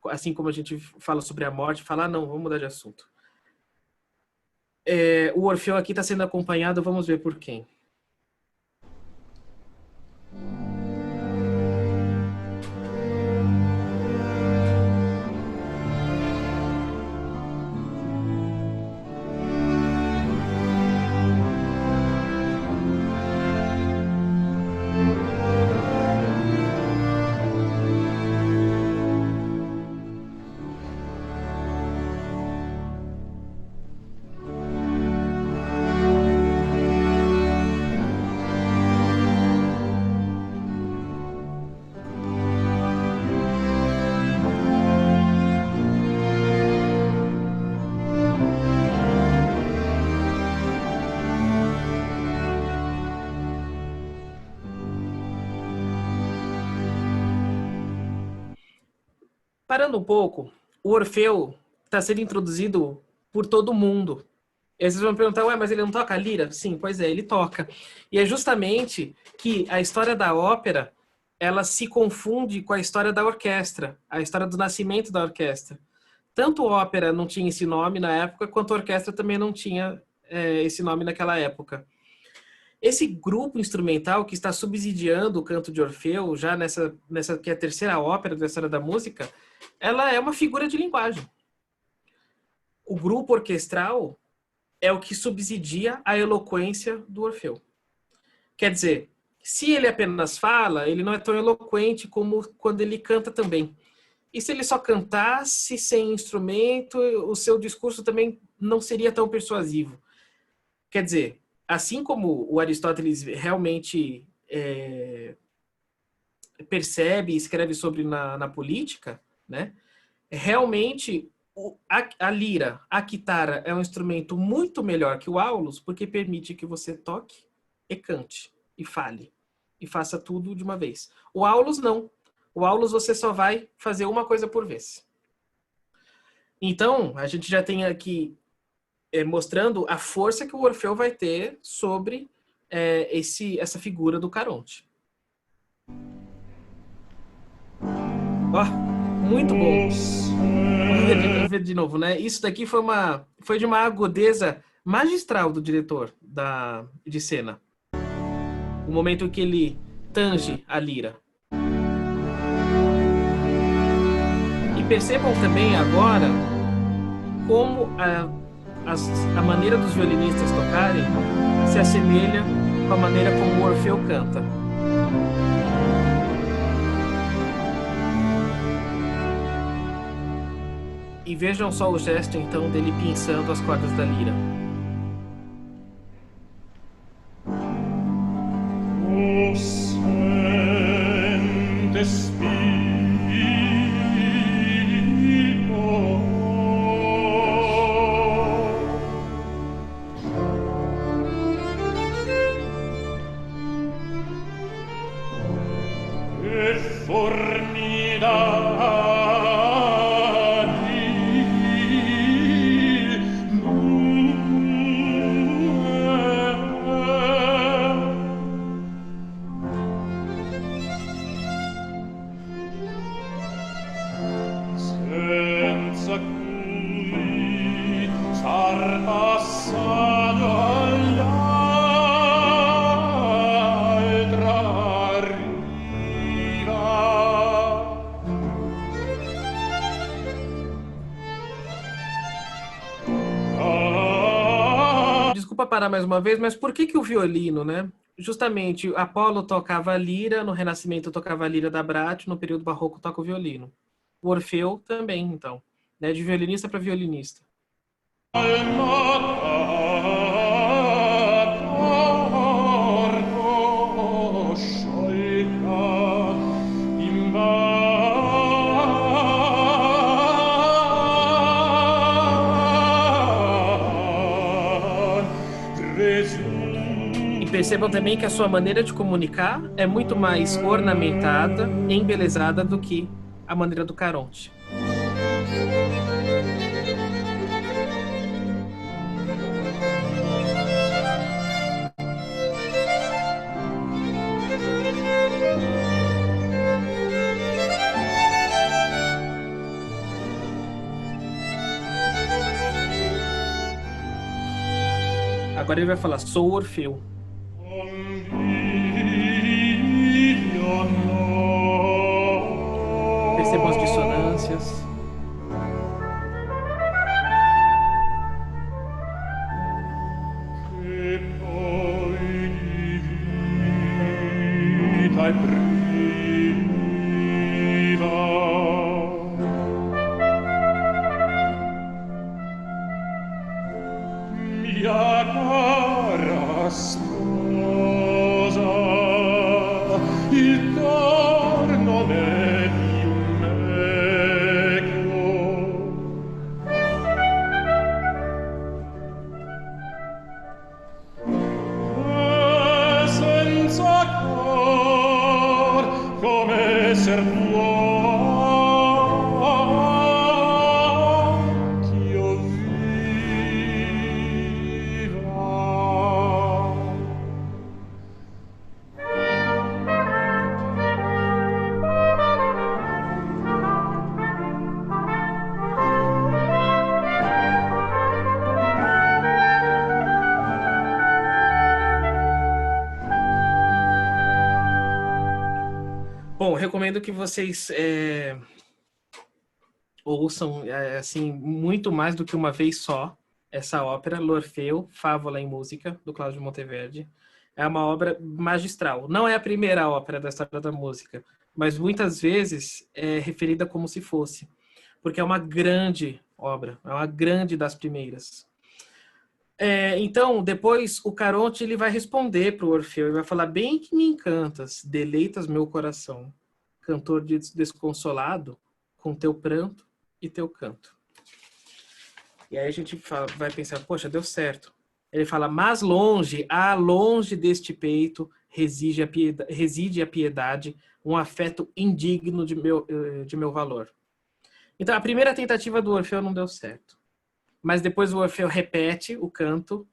Assim como a gente fala sobre a morte, fala, não, vamos mudar de assunto. O Orfeu aqui está sendo acompanhado, vamos ver por quem. Parando um pouco, o Orfeu está sendo introduzido por todo mundo. E aí vocês vão perguntar, mas ele não toca a lira? Sim, pois é, ele toca. E é justamente que a história da ópera, ela se confunde com a história da orquestra, a história do nascimento da orquestra. Tanto a ópera não tinha esse nome na época, quanto a orquestra também não tinha esse nome naquela época. Esse grupo instrumental que está subsidiando o canto de Orfeu, já nessa que é a terceira ópera da história da música, ela é uma figura de linguagem. O grupo orquestral é o que subsidia a eloquência do Orfeu. Quer dizer, se ele apenas fala, ele não é tão eloquente como quando ele canta também. E se ele só cantasse sem instrumento, o seu discurso também não seria tão persuasivo. Quer dizer, assim como o Aristóteles realmente percebe e escreve sobre na política, né? Realmente A lira, a quitara é um instrumento muito melhor que o aulos, porque permite que você toque e cante, e fale, e faça tudo de uma vez. O aulos não. O aulos você só vai fazer uma coisa por vez. Então, a gente já tem aqui mostrando a força que o Orfeu vai ter sobre essa figura do Caronte. Ó, muito bom. Vamos ver de novo, né? Isso daqui foi de uma agudeza magistral do diretor de cena. O momento em que ele tange a lira. E percebam também agora como a maneira dos violinistas tocarem se assemelha com a maneira como o Orfeu canta. E vejam só o gesto, então, dele pinçando as cordas da lira. Desculpa parar mais uma vez, mas por que o violino, né? Justamente, Apolo tocava a lira, no Renascimento tocava a lira da Bratti, no período barroco toca o violino. O Orfeu também, então, né? De violinista para violinista. Percebam também que a sua maneira de comunicar é muito mais ornamentada, embelezada do que a maneira do Caronte. Agora ele vai falar, sou Orfeu. Percebam as dissonâncias. Bom, recomendo que vocês ouçam assim muito mais do que uma vez só essa ópera, L'Orfeu, Fávola em Música, do Cláudio Monteverdi. É uma obra magistral. Não é a primeira ópera da história da música, mas muitas vezes é referida como se fosse, porque é uma grande obra, é uma grande das primeiras. Então, depois o Caronte ele vai responder para o Orfeu e vai falar: bem que me encantas, deleitas meu coração, cantor desconsolado, com teu pranto e teu canto. E aí a gente vai pensar, poxa, deu certo. Ele fala, mas longe, longe deste peito, reside a piedade, um afeto indigno de meu valor. Então, a primeira tentativa do Orfeu não deu certo. Mas depois o Orfeu repete o canto,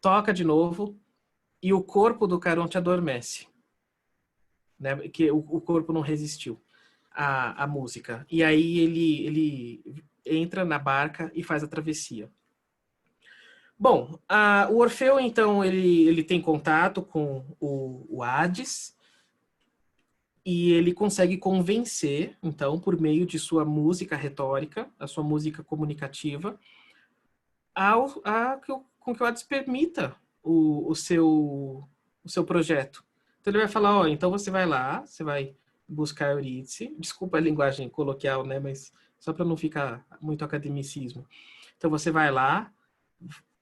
toca de novo, e o corpo do Caronte adormece. Né? Que o corpo não resistiu à música. E aí ele entra na barca e faz a travessia. Bom, o Orfeu, então, ele tem contato com o Hades e ele consegue convencer, então, por meio de sua música retórica, a sua música comunicativa, com que o Hades permita o seu projeto. Então, ele vai falar, então você vai lá, você vai buscar Eurídice. Desculpa a linguagem coloquial, né? Mas só para não ficar muito academicismo. Então, você vai lá,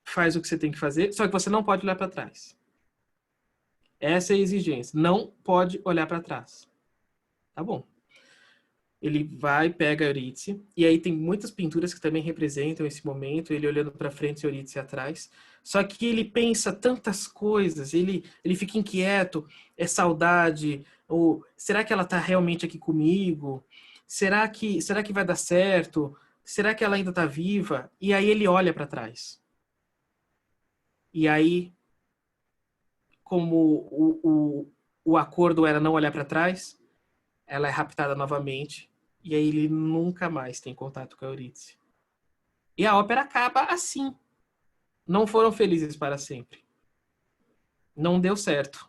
faz o que você tem que fazer, só que você não pode olhar para trás. Essa é a exigência. Não pode olhar para trás. Tá bom. Ele vai, pega a Eurídice, e aí tem muitas pinturas que também representam esse momento, ele olhando para frente e Eurídice atrás. Só que ele pensa tantas coisas, ele fica inquieto, é saudade, ou será que ela está realmente aqui comigo? Será que vai dar certo? Será que ela ainda está viva? E aí ele olha para trás. E aí, como o acordo era não olhar para trás, ela é raptada novamente, e aí ele nunca mais tem contato com a Eurídice. E a ópera acaba assim. Não foram felizes para sempre. Não deu certo.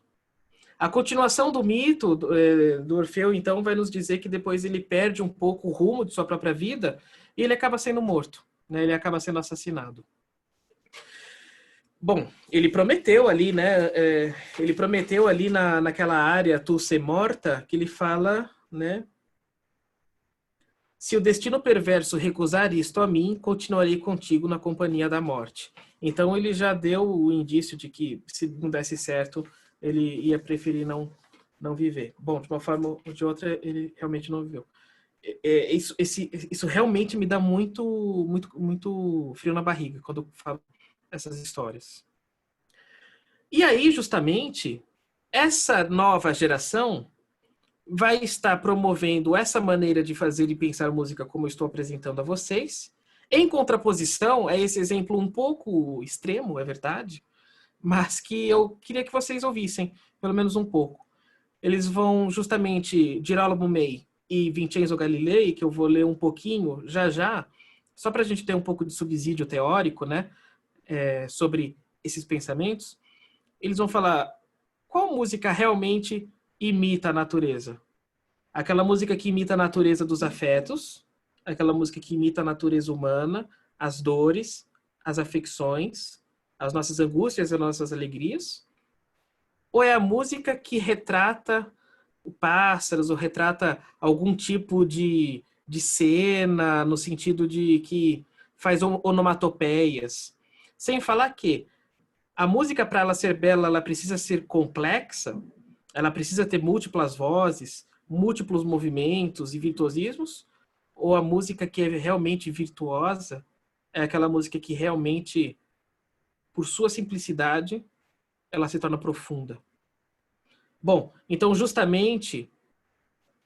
A continuação do mito do Orfeu, então, vai nos dizer que depois ele perde um pouco o rumo de sua própria vida e ele acaba sendo morto, né? Ele acaba sendo assassinado. Bom, ele prometeu ali, né? Ele prometeu ali naquela área tu se morta, que ele fala, né? Se o destino perverso recusar isto a mim, continuarei contigo na companhia da morte. Então ele já deu o indício de que se não desse certo, ele ia preferir não viver. Bom, de uma forma ou de outra, ele realmente não viveu. Isso realmente me dá muito frio na barriga quando eu falo essas histórias. E aí, justamente, essa nova geração vai estar promovendo essa maneira de fazer e pensar música como eu estou apresentando a vocês, em contraposição a esse exemplo um pouco extremo, é verdade, mas que eu queria que vocês ouvissem, pelo menos um pouco. Eles vão justamente Girolamo May e Vincenzo Galilei, que eu vou ler um pouquinho já, só para a gente ter um pouco de subsídio teórico, né, sobre esses pensamentos. Eles vão falar qual música realmente imita a natureza. Aquela música que imita a natureza dos afetos, aquela música que imita a natureza humana, as dores, as afecções, as nossas angústias e as nossas alegrias? Ou é a música que retrata pássaros, ou retrata algum tipo de cena, no sentido de que faz onomatopeias? Sem falar que a música, para ela ser bela, ela precisa ser complexa, ela precisa ter múltiplas vozes, múltiplos movimentos e virtuosismos? Ou a música que é realmente virtuosa é aquela música que realmente, por sua simplicidade, ela se torna profunda? Bom, então justamente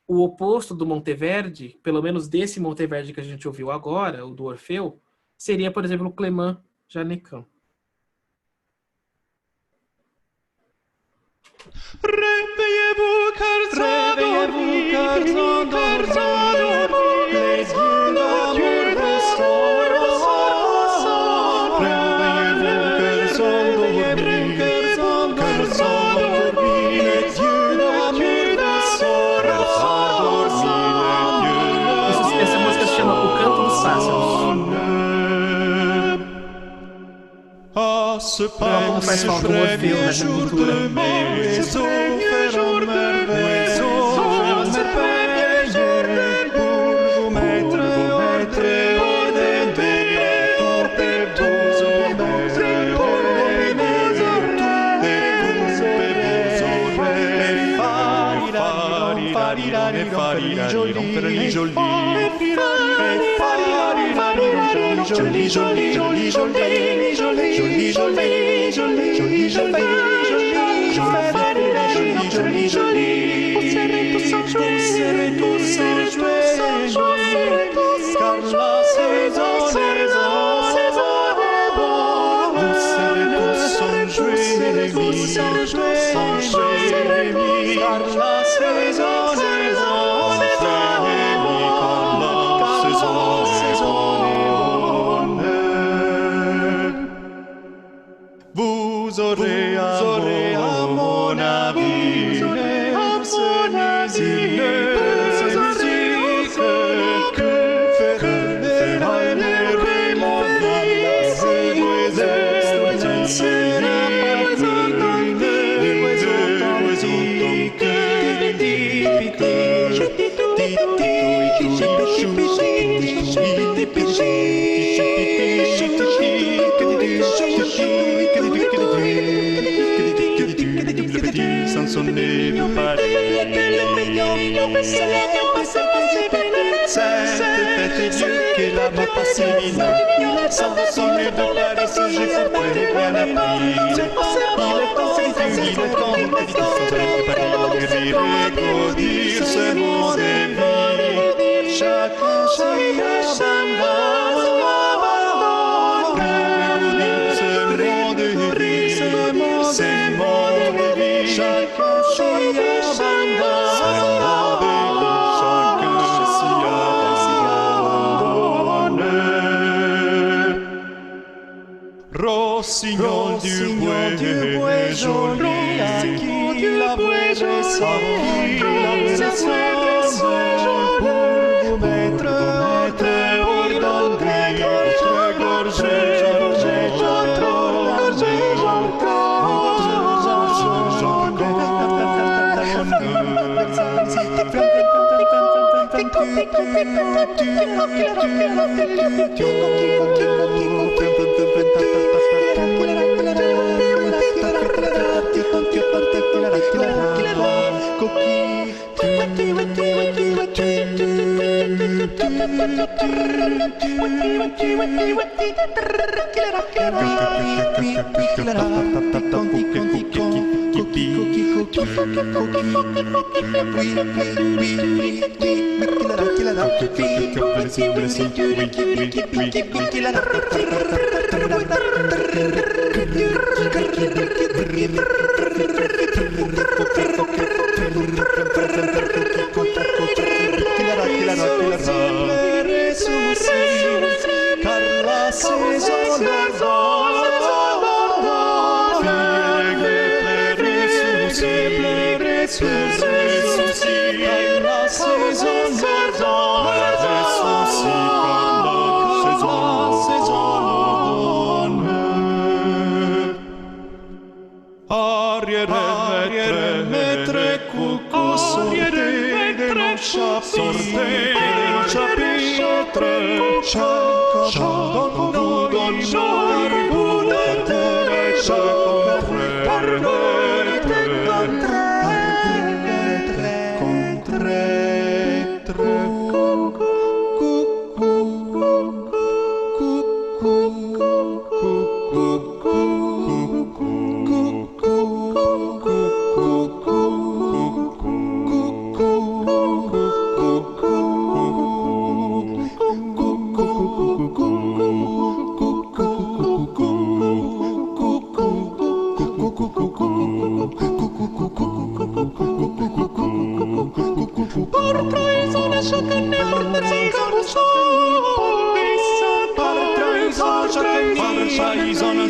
o oposto do Monteverdi, pelo menos desse Monteverdi que a gente ouviu agora, o do Orfeu, seria, por exemplo, o Clément Jarnecamp. Réveillez-vous, car endormis, les yeux d'amour vous sont. Réveillez-vous, car endormis, les yeux d'amour vous sont. Essa música se chama O Canto dos Pássaros. Então, como faz falta o Orfeu nessa pintura? joli, joli, joli, joli, joli, joli, joli, joli, joli, joli, joli, joli, joli, vous serez tous enjoués, car la saison est bonne. Vous serez tous enjoués, car la saison est bonne. Vous aurez à mon avis ces musiques que fera émerger mon vie. Sonner de Paris. Cette tête Dieu qu'elle a ma passerine. Sans sonner de Paris, si j'ai compris bien appris. Il est temps de rire et gaudir ce monde de vie. Chacun chacun s'en ce monde de vie. C'est mon vie. Chacun s'y abandonne. Rossignol du bois joli, à qui la voix sortie, pour vous mettre hors d'entrée, gorgée, car la saison est bonne. Pleurer sous soucis, car la saison est bonne. Arrière, maître, coucou, sortez de nos chapitres, chacun vous donne vous d'intérêt, chacun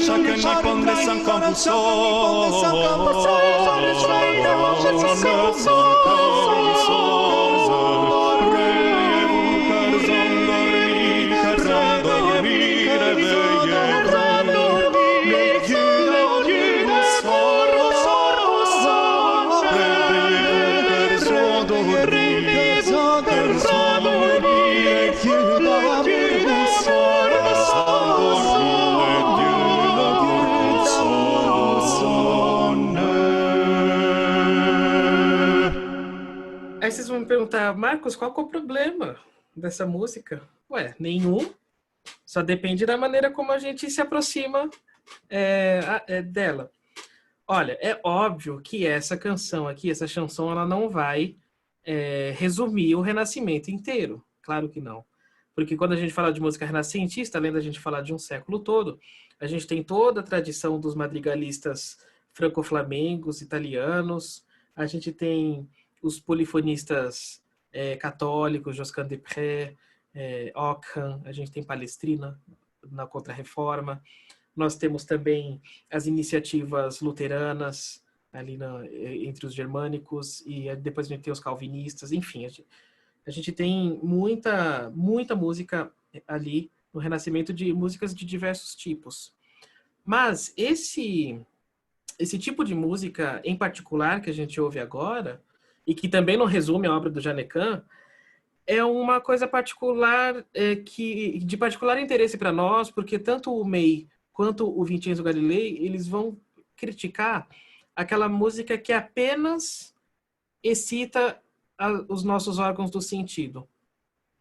chacun y pondrait 50. Aí vocês vão me perguntar, Marcos, qual que é o problema dessa música? Ué, nenhum. Só depende da maneira como a gente se aproxima dela. Olha, é óbvio que essa canção aqui, essa chanson, ela não vai resumir o Renascimento inteiro. Claro que não. Porque quando a gente fala de música renascentista, além da gente falar de um século todo, a gente tem toda a tradição dos madrigalistas franco-flamengos, italianos, a gente tem os polifonistas católicos, Josquin des Prez, Ockham, a gente tem Palestrina na Contra-Reforma, nós temos também as iniciativas luteranas ali entre os germânicos, e depois a gente tem os calvinistas, enfim, a gente tem muita música ali no Renascimento, de músicas de diversos tipos. Mas esse tipo de música em particular que a gente ouve agora, e que também não resume a obra do Janequin, é uma coisa particular, de particular interesse para nós, porque tanto o May quanto o Vincenzo Galilei, eles vão criticar aquela música que apenas excita os nossos órgãos do sentido.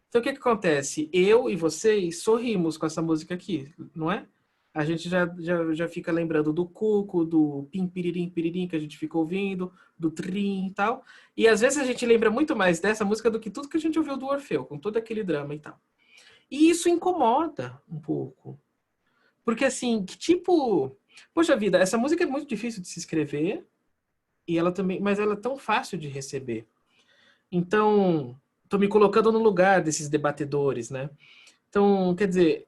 Então, o que acontece? Eu e vocês sorrimos com essa música aqui, não é? A gente já fica lembrando do cuco, do pim, piririm, piririm, que a gente fica ouvindo, do trim e tal. E às vezes a gente lembra muito mais dessa música do que tudo que a gente ouviu do Orfeu, com todo aquele drama e tal. E isso incomoda um pouco. Porque assim, poxa vida, essa música é muito difícil de se escrever, mas ela é tão fácil de receber. Então, estou me colocando no lugar desses debatedores, né? Então, quer dizer,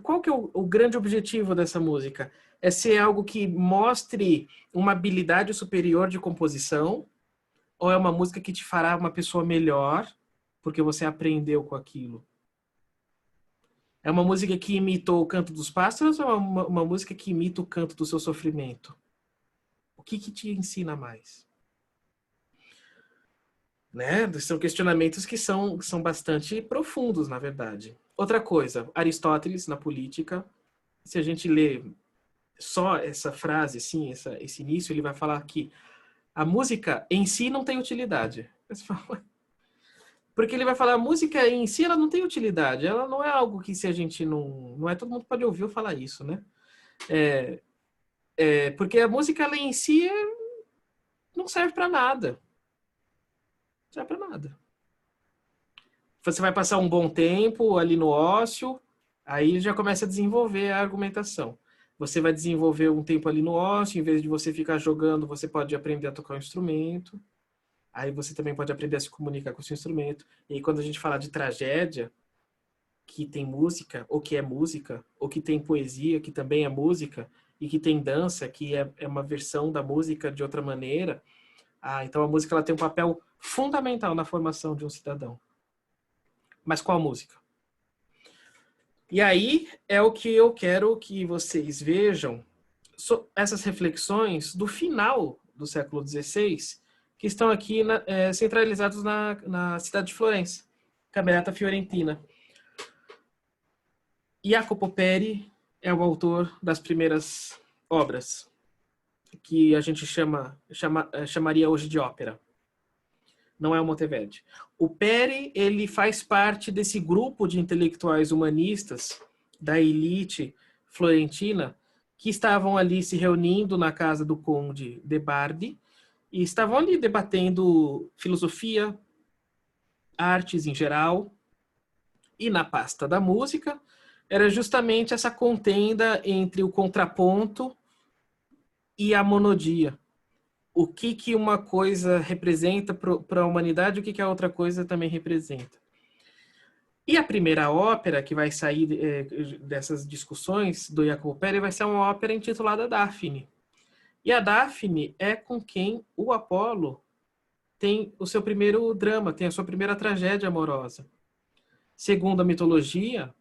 qual que é o grande objetivo dessa música? É ser algo que mostre uma habilidade superior de composição, ou é uma música que te fará uma pessoa melhor, porque você aprendeu com aquilo? É uma música que imitou o canto dos pássaros, ou é uma música que imita o canto do seu sofrimento? O que te ensina mais? Né? São questionamentos que são bastante profundos, na verdade. Outra coisa, Aristóteles, na Política, se a gente lê só essa frase, assim, esse início, ele vai falar que a música em si não tem utilidade. Porque ele vai falar, a música em si ela não tem utilidade, ela não é algo que se a gente não é todo mundo pode ouvir ou falar isso, né? Porque a música ela em si não serve para nada. Não serve para nada. Você vai passar um bom tempo ali no ócio, aí já começa a desenvolver a argumentação. Você vai desenvolver um tempo ali no ócio, em vez de você ficar jogando, você pode aprender a tocar um instrumento. Aí você também pode aprender a se comunicar com o seu instrumento. E aí, quando a gente fala de tragédia, que tem música, ou que é música, ou que tem poesia, que também é música, e que tem dança, que é uma versão da música de outra maneira, então a música ela tem um papel fundamental na formação de um cidadão. Mas qual música? E aí é o que eu quero que vocês vejam, essas reflexões do final do século XVI, que estão aqui centralizados na cidade de Florença, Camerata Fiorentina. Jacopo Peri é o autor das primeiras obras, que a gente chamaria hoje de ópera. Não é o Monteverdi. O Peri, ele faz parte desse grupo de intelectuais humanistas da elite florentina que estavam ali se reunindo na casa do conde de Bardi e estavam ali debatendo filosofia, artes em geral, e na pasta da música era justamente essa contenda entre o contraponto e a monodia. O que uma coisa representa para a humanidade, o que a outra coisa também representa. E a primeira ópera que vai sair dessas discussões do Jacopo Peri vai ser uma ópera intitulada Daphne. E a Daphne é com quem o Apolo tem o seu primeiro drama, tem a sua primeira tragédia amorosa. Segundo a mitologia,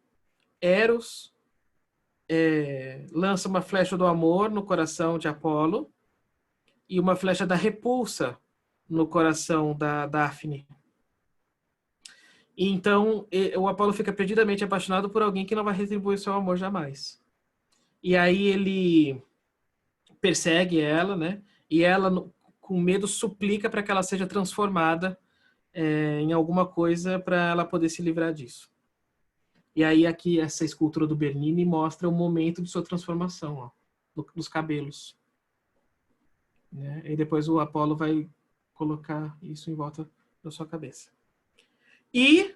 Eros lança uma flecha do amor no coração de Apolo e uma flecha da repulsa no coração da Daphne. E então o Apolo fica perdidamente apaixonado por alguém que não vai retribuir seu amor jamais. E aí ele persegue ela, né? E ela, com medo, suplica para que ela seja transformada em alguma coisa para ela poder se livrar disso. E aí aqui essa escultura do Bernini mostra o momento de sua transformação, ó, nos cabelos. Né? E depois o Apolo vai colocar isso em volta da sua cabeça. E,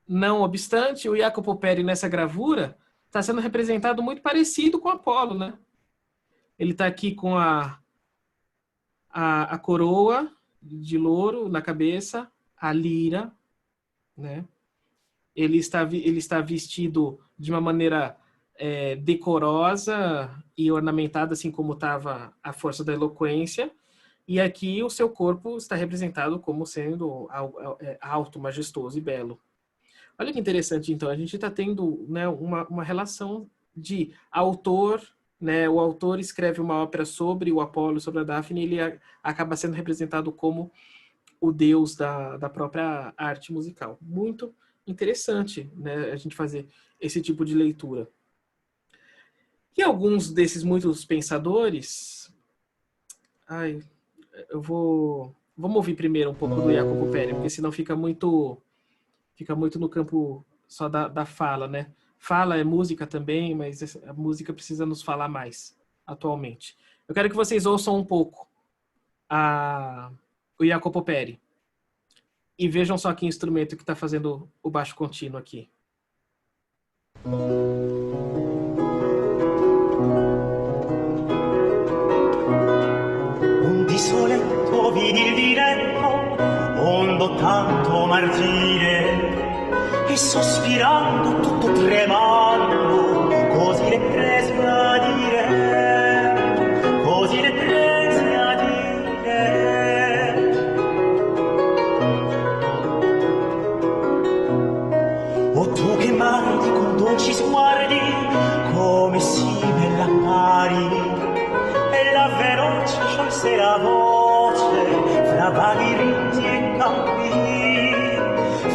não obstante, o Jacopo Peri nessa gravura está sendo representado muito parecido com o Apolo, né? Ele está aqui com a coroa de louro na cabeça, a lira, né? Ele está vestido de uma maneira decorosa e ornamentada, assim como estava a força da eloquência. E aqui o seu corpo está representado como sendo alto, majestoso e belo. Olha que interessante, então. A gente está tendo, né, uma relação de autor, né? O autor escreve uma ópera sobre o Apolo, sobre a Daphne, e ele acaba sendo representado como o deus da própria arte musical. Muito interessante, né, a gente fazer esse tipo de leitura. E alguns desses muitos pensadores... Vamos ouvir primeiro um pouco do Jacopo Peri, porque senão fica muito no campo só da fala, né? Fala é música também, mas a música precisa nos falar mais atualmente. Eu quero que vocês ouçam um pouco o Jacopo Peri. E vejam só que instrumento que está fazendo o baixo contínuo aqui. Un disoletto vidi il diretto, ondo tanto margine, e sospirando tutto tremando, così le prese a dire, così le prese a dire. O tu che mandi con dolci sguardi, come si bella appari, e la veloce sciolse la voce fra vaghi riti e campi,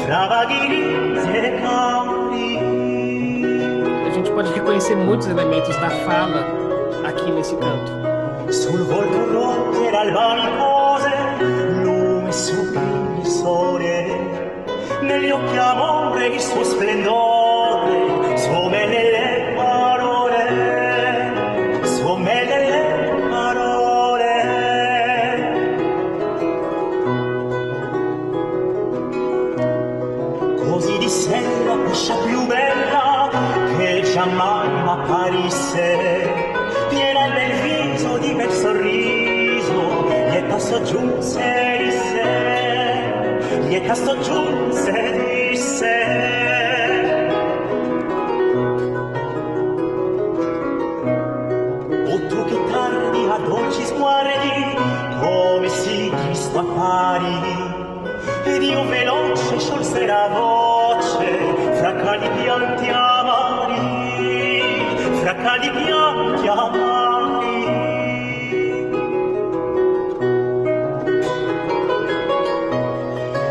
fra vaghi riti e campi. A gente pode reconhecer muitos elementos da fala aqui nesse canto. Sul volto rotte l'alba mi pose, lume subito il sole, negli occhi amore il suo splendore, come nelle parole, come nelle parole. Così disse la pescia più bella che giammai m'apparisse, piena del viso di bel sorriso, lieta soggiunse disse, lieta soggiunse disse. O tu che tardi a dolci sguardi, come si Cristo appari, ed io veloce sciolse la voce fra caldi pianti amari, fra caldi pianti amari.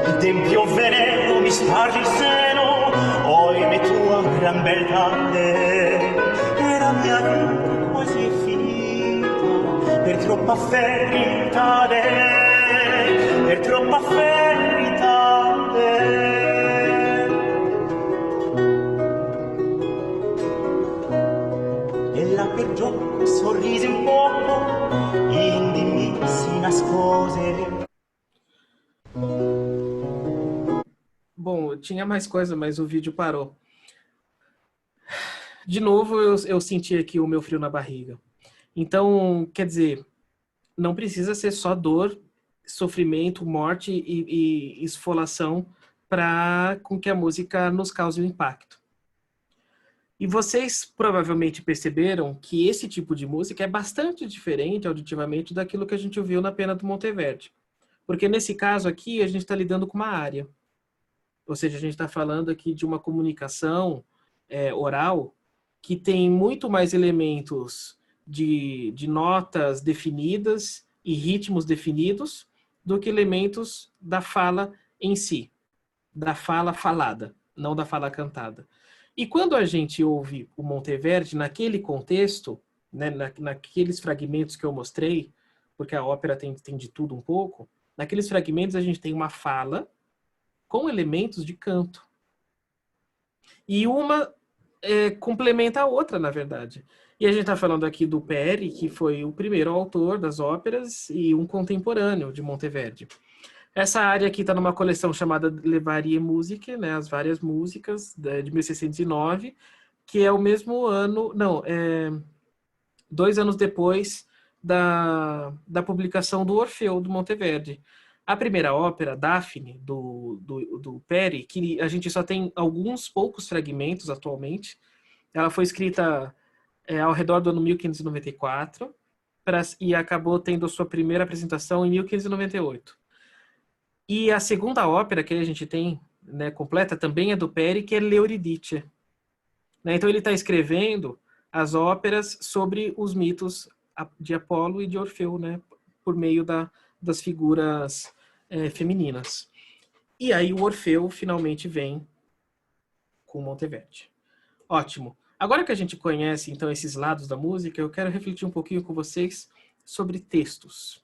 Il tempio venero mi sparge il seno, oime tua gran beltade, e la mia vita quasi è finita per troppa feritade, per troppa feritade. Ella per gioco sorrise un poco, indi mi si nascose. Bom, tinha mais coisa, mas o vídeo parou. De novo, eu senti aqui o meu frio na barriga. Então, quer dizer, não precisa ser só dor, sofrimento, morte e esfolação para com que a música nos cause um impacto. E vocês provavelmente perceberam que esse tipo de música é bastante diferente auditivamente daquilo que a gente ouviu na Pena do Monteverdi. Porque nesse caso aqui, a gente está lidando com uma área. Ou seja, a gente está falando aqui de uma comunicação oral que tem muito mais elementos de notas definidas e ritmos definidos do que elementos da fala em si, da fala falada, não da fala cantada. E quando a gente ouve o Monteverdi, naquele contexto, né, naqueles fragmentos que eu mostrei, porque a ópera tem de tudo um pouco, naqueles fragmentos a gente tem uma fala com elementos de canto. E uma complementa a outra, na verdade. E a gente está falando aqui do Peri, que foi o primeiro autor das óperas e um contemporâneo de Monteverdi. Essa área aqui está numa coleção chamada Le Varie Musiche, né, as várias músicas, de 1609, que é o mesmo ano, não, 2 anos depois da publicação do Orfeu, do Monteverdi. A primeira ópera, Daphne, do Peri, que a gente só tem alguns poucos fragmentos atualmente, ela foi escrita ao redor do ano 1594 e acabou tendo sua primeira apresentação em 1598. E a segunda ópera que a gente tem, né, completa também é do Peri, que é L'Euridice. Né? Então ele está escrevendo as óperas sobre os mitos de Apolo e de Orfeu, né, por meio das figuras femininas. E aí o Orfeu finalmente vem com Monteverdi. Ótimo. Agora que a gente conhece, então, esses lados da música, eu quero refletir um pouquinho com vocês sobre textos.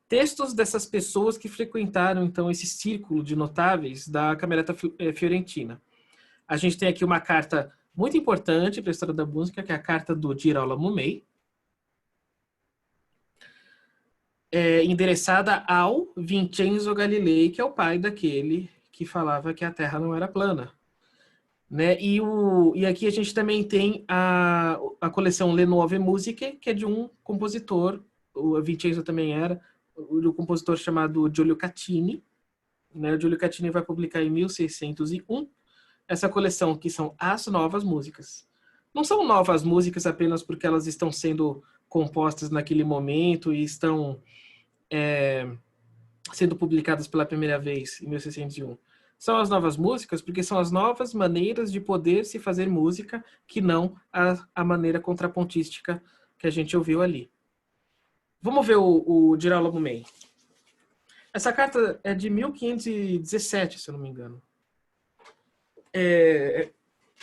Textos dessas pessoas que frequentaram, então, esse círculo de notáveis da Camerata Fiorentina. A gente tem aqui uma carta muito importante para a história da música, que é a carta do Girolamo May, endereçada ao Vincenzo Galilei, que é o pai daquele que falava que a Terra não era plana. Né? E aqui a gente também tem a coleção Le Nuove Musiche, que é de um compositor, o Vincenzo também era, um compositor chamado Giulio Caccini. Né? O Giulio Caccini vai publicar em 1601 essa coleção, que são as novas músicas. Não são novas músicas apenas porque elas estão sendo compostas naquele momento e estão sendo publicadas pela primeira vez em 1601. São as novas músicas porque são as novas maneiras de poder se fazer música, que não a maneira contrapontística que a gente ouviu ali. Vamos ver o Girolamo May. Essa carta é de 1517, se eu não me engano.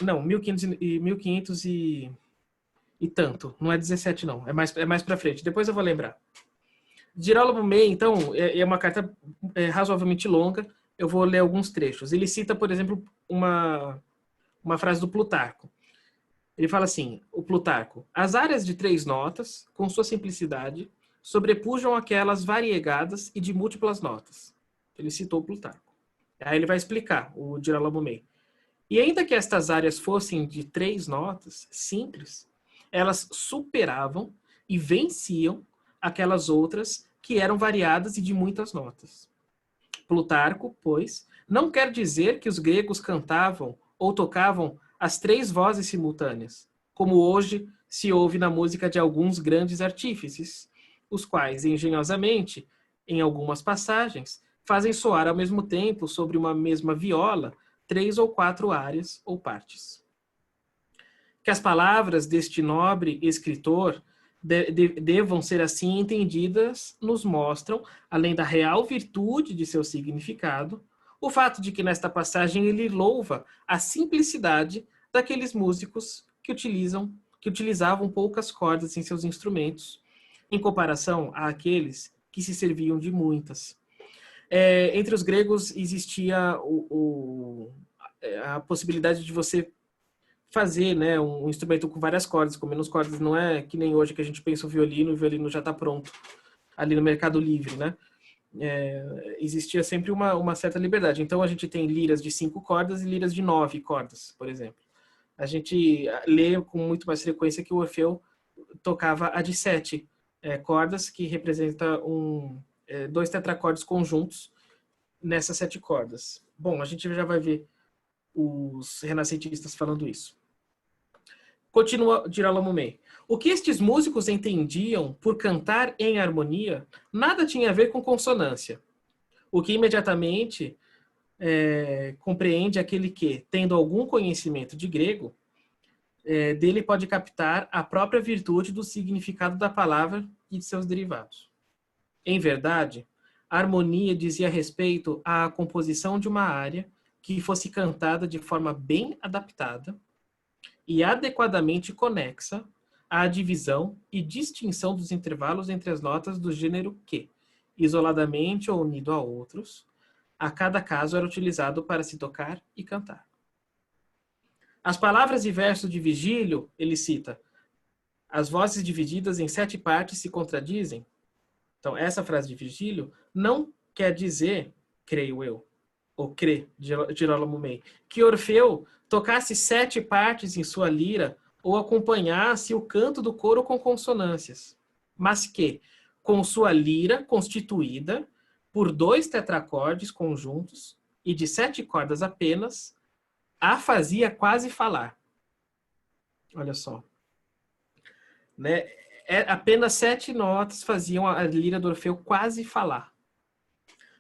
Não, 1500 e tanto. Não é 17, não. É mais para frente. Depois eu vou lembrar. Girolamo May, então, é uma carta razoavelmente longa. Eu vou ler alguns trechos. Ele cita, por exemplo, uma frase do Plutarco. Ele fala assim, o Plutarco: as áreas de 3 notas, com sua simplicidade, sobrepujam aquelas variegadas e de múltiplas notas. Ele citou o Plutarco. Aí ele vai explicar, o Girolamo May. E ainda que estas áreas fossem de 3 notas, simples, elas superavam e venciam aquelas outras que eram variadas e de muitas notas. Plutarco, pois, não quer dizer que os gregos cantavam ou tocavam as 3 vozes simultâneas, como hoje se ouve na música de alguns grandes artífices, os quais, engenhosamente, em algumas passagens, fazem soar ao mesmo tempo, sobre uma mesma viola, 3 ou 4 áreas ou partes. Que as palavras deste nobre escritor devam ser assim entendidas nos mostram, além da real virtude de seu significado, o fato de que nesta passagem ele louva a simplicidade daqueles músicos que utilizavam poucas cordas em seus instrumentos, em comparação àqueles que se serviam de muitas. Entre os gregos existia a possibilidade de você fazer, né, um instrumento com várias cordas, com menos cordas. Não é que nem hoje que a gente pensa o violino já está pronto ali no Mercado Livre, né? Existia sempre uma certa liberdade. Então a gente tem liras de 5 cordas e liras de 9 cordas, por exemplo. A gente lê com muito mais frequência que o Orfeu tocava a de 7 cordas, que representa 2 tetracordes conjuntos nessas 7 cordas. Bom, a gente já vai ver os renascentistas falando isso. Continua Girolamo May. O que estes músicos entendiam por cantar em harmonia nada tinha a ver com consonância. O que imediatamente compreende aquele que, tendo algum conhecimento de grego, dele pode captar a própria virtude do significado da palavra e de seus derivados. Em verdade, a harmonia dizia respeito à composição de uma área que fosse cantada de forma bem adaptada e adequadamente conexa à divisão e distinção dos intervalos entre as notas do gênero que, isoladamente ou unido a outros, a cada caso era utilizado para se tocar e cantar. As palavras e versos de Vigílio, ele cita, as vozes divididas em 7 partes se contradizem. Então, essa frase de Vigílio não quer dizer, creio eu, ou crê, Girolamo May, que Orfeu tocasse 7 partes em sua lira ou acompanhasse o canto do coro com consonâncias, mas que, com sua lira constituída por 2 tetracordes conjuntos e de 7 cordas apenas, a fazia quase falar. Olha só. Né? Apenas 7 notas faziam a lira do Orfeu quase falar.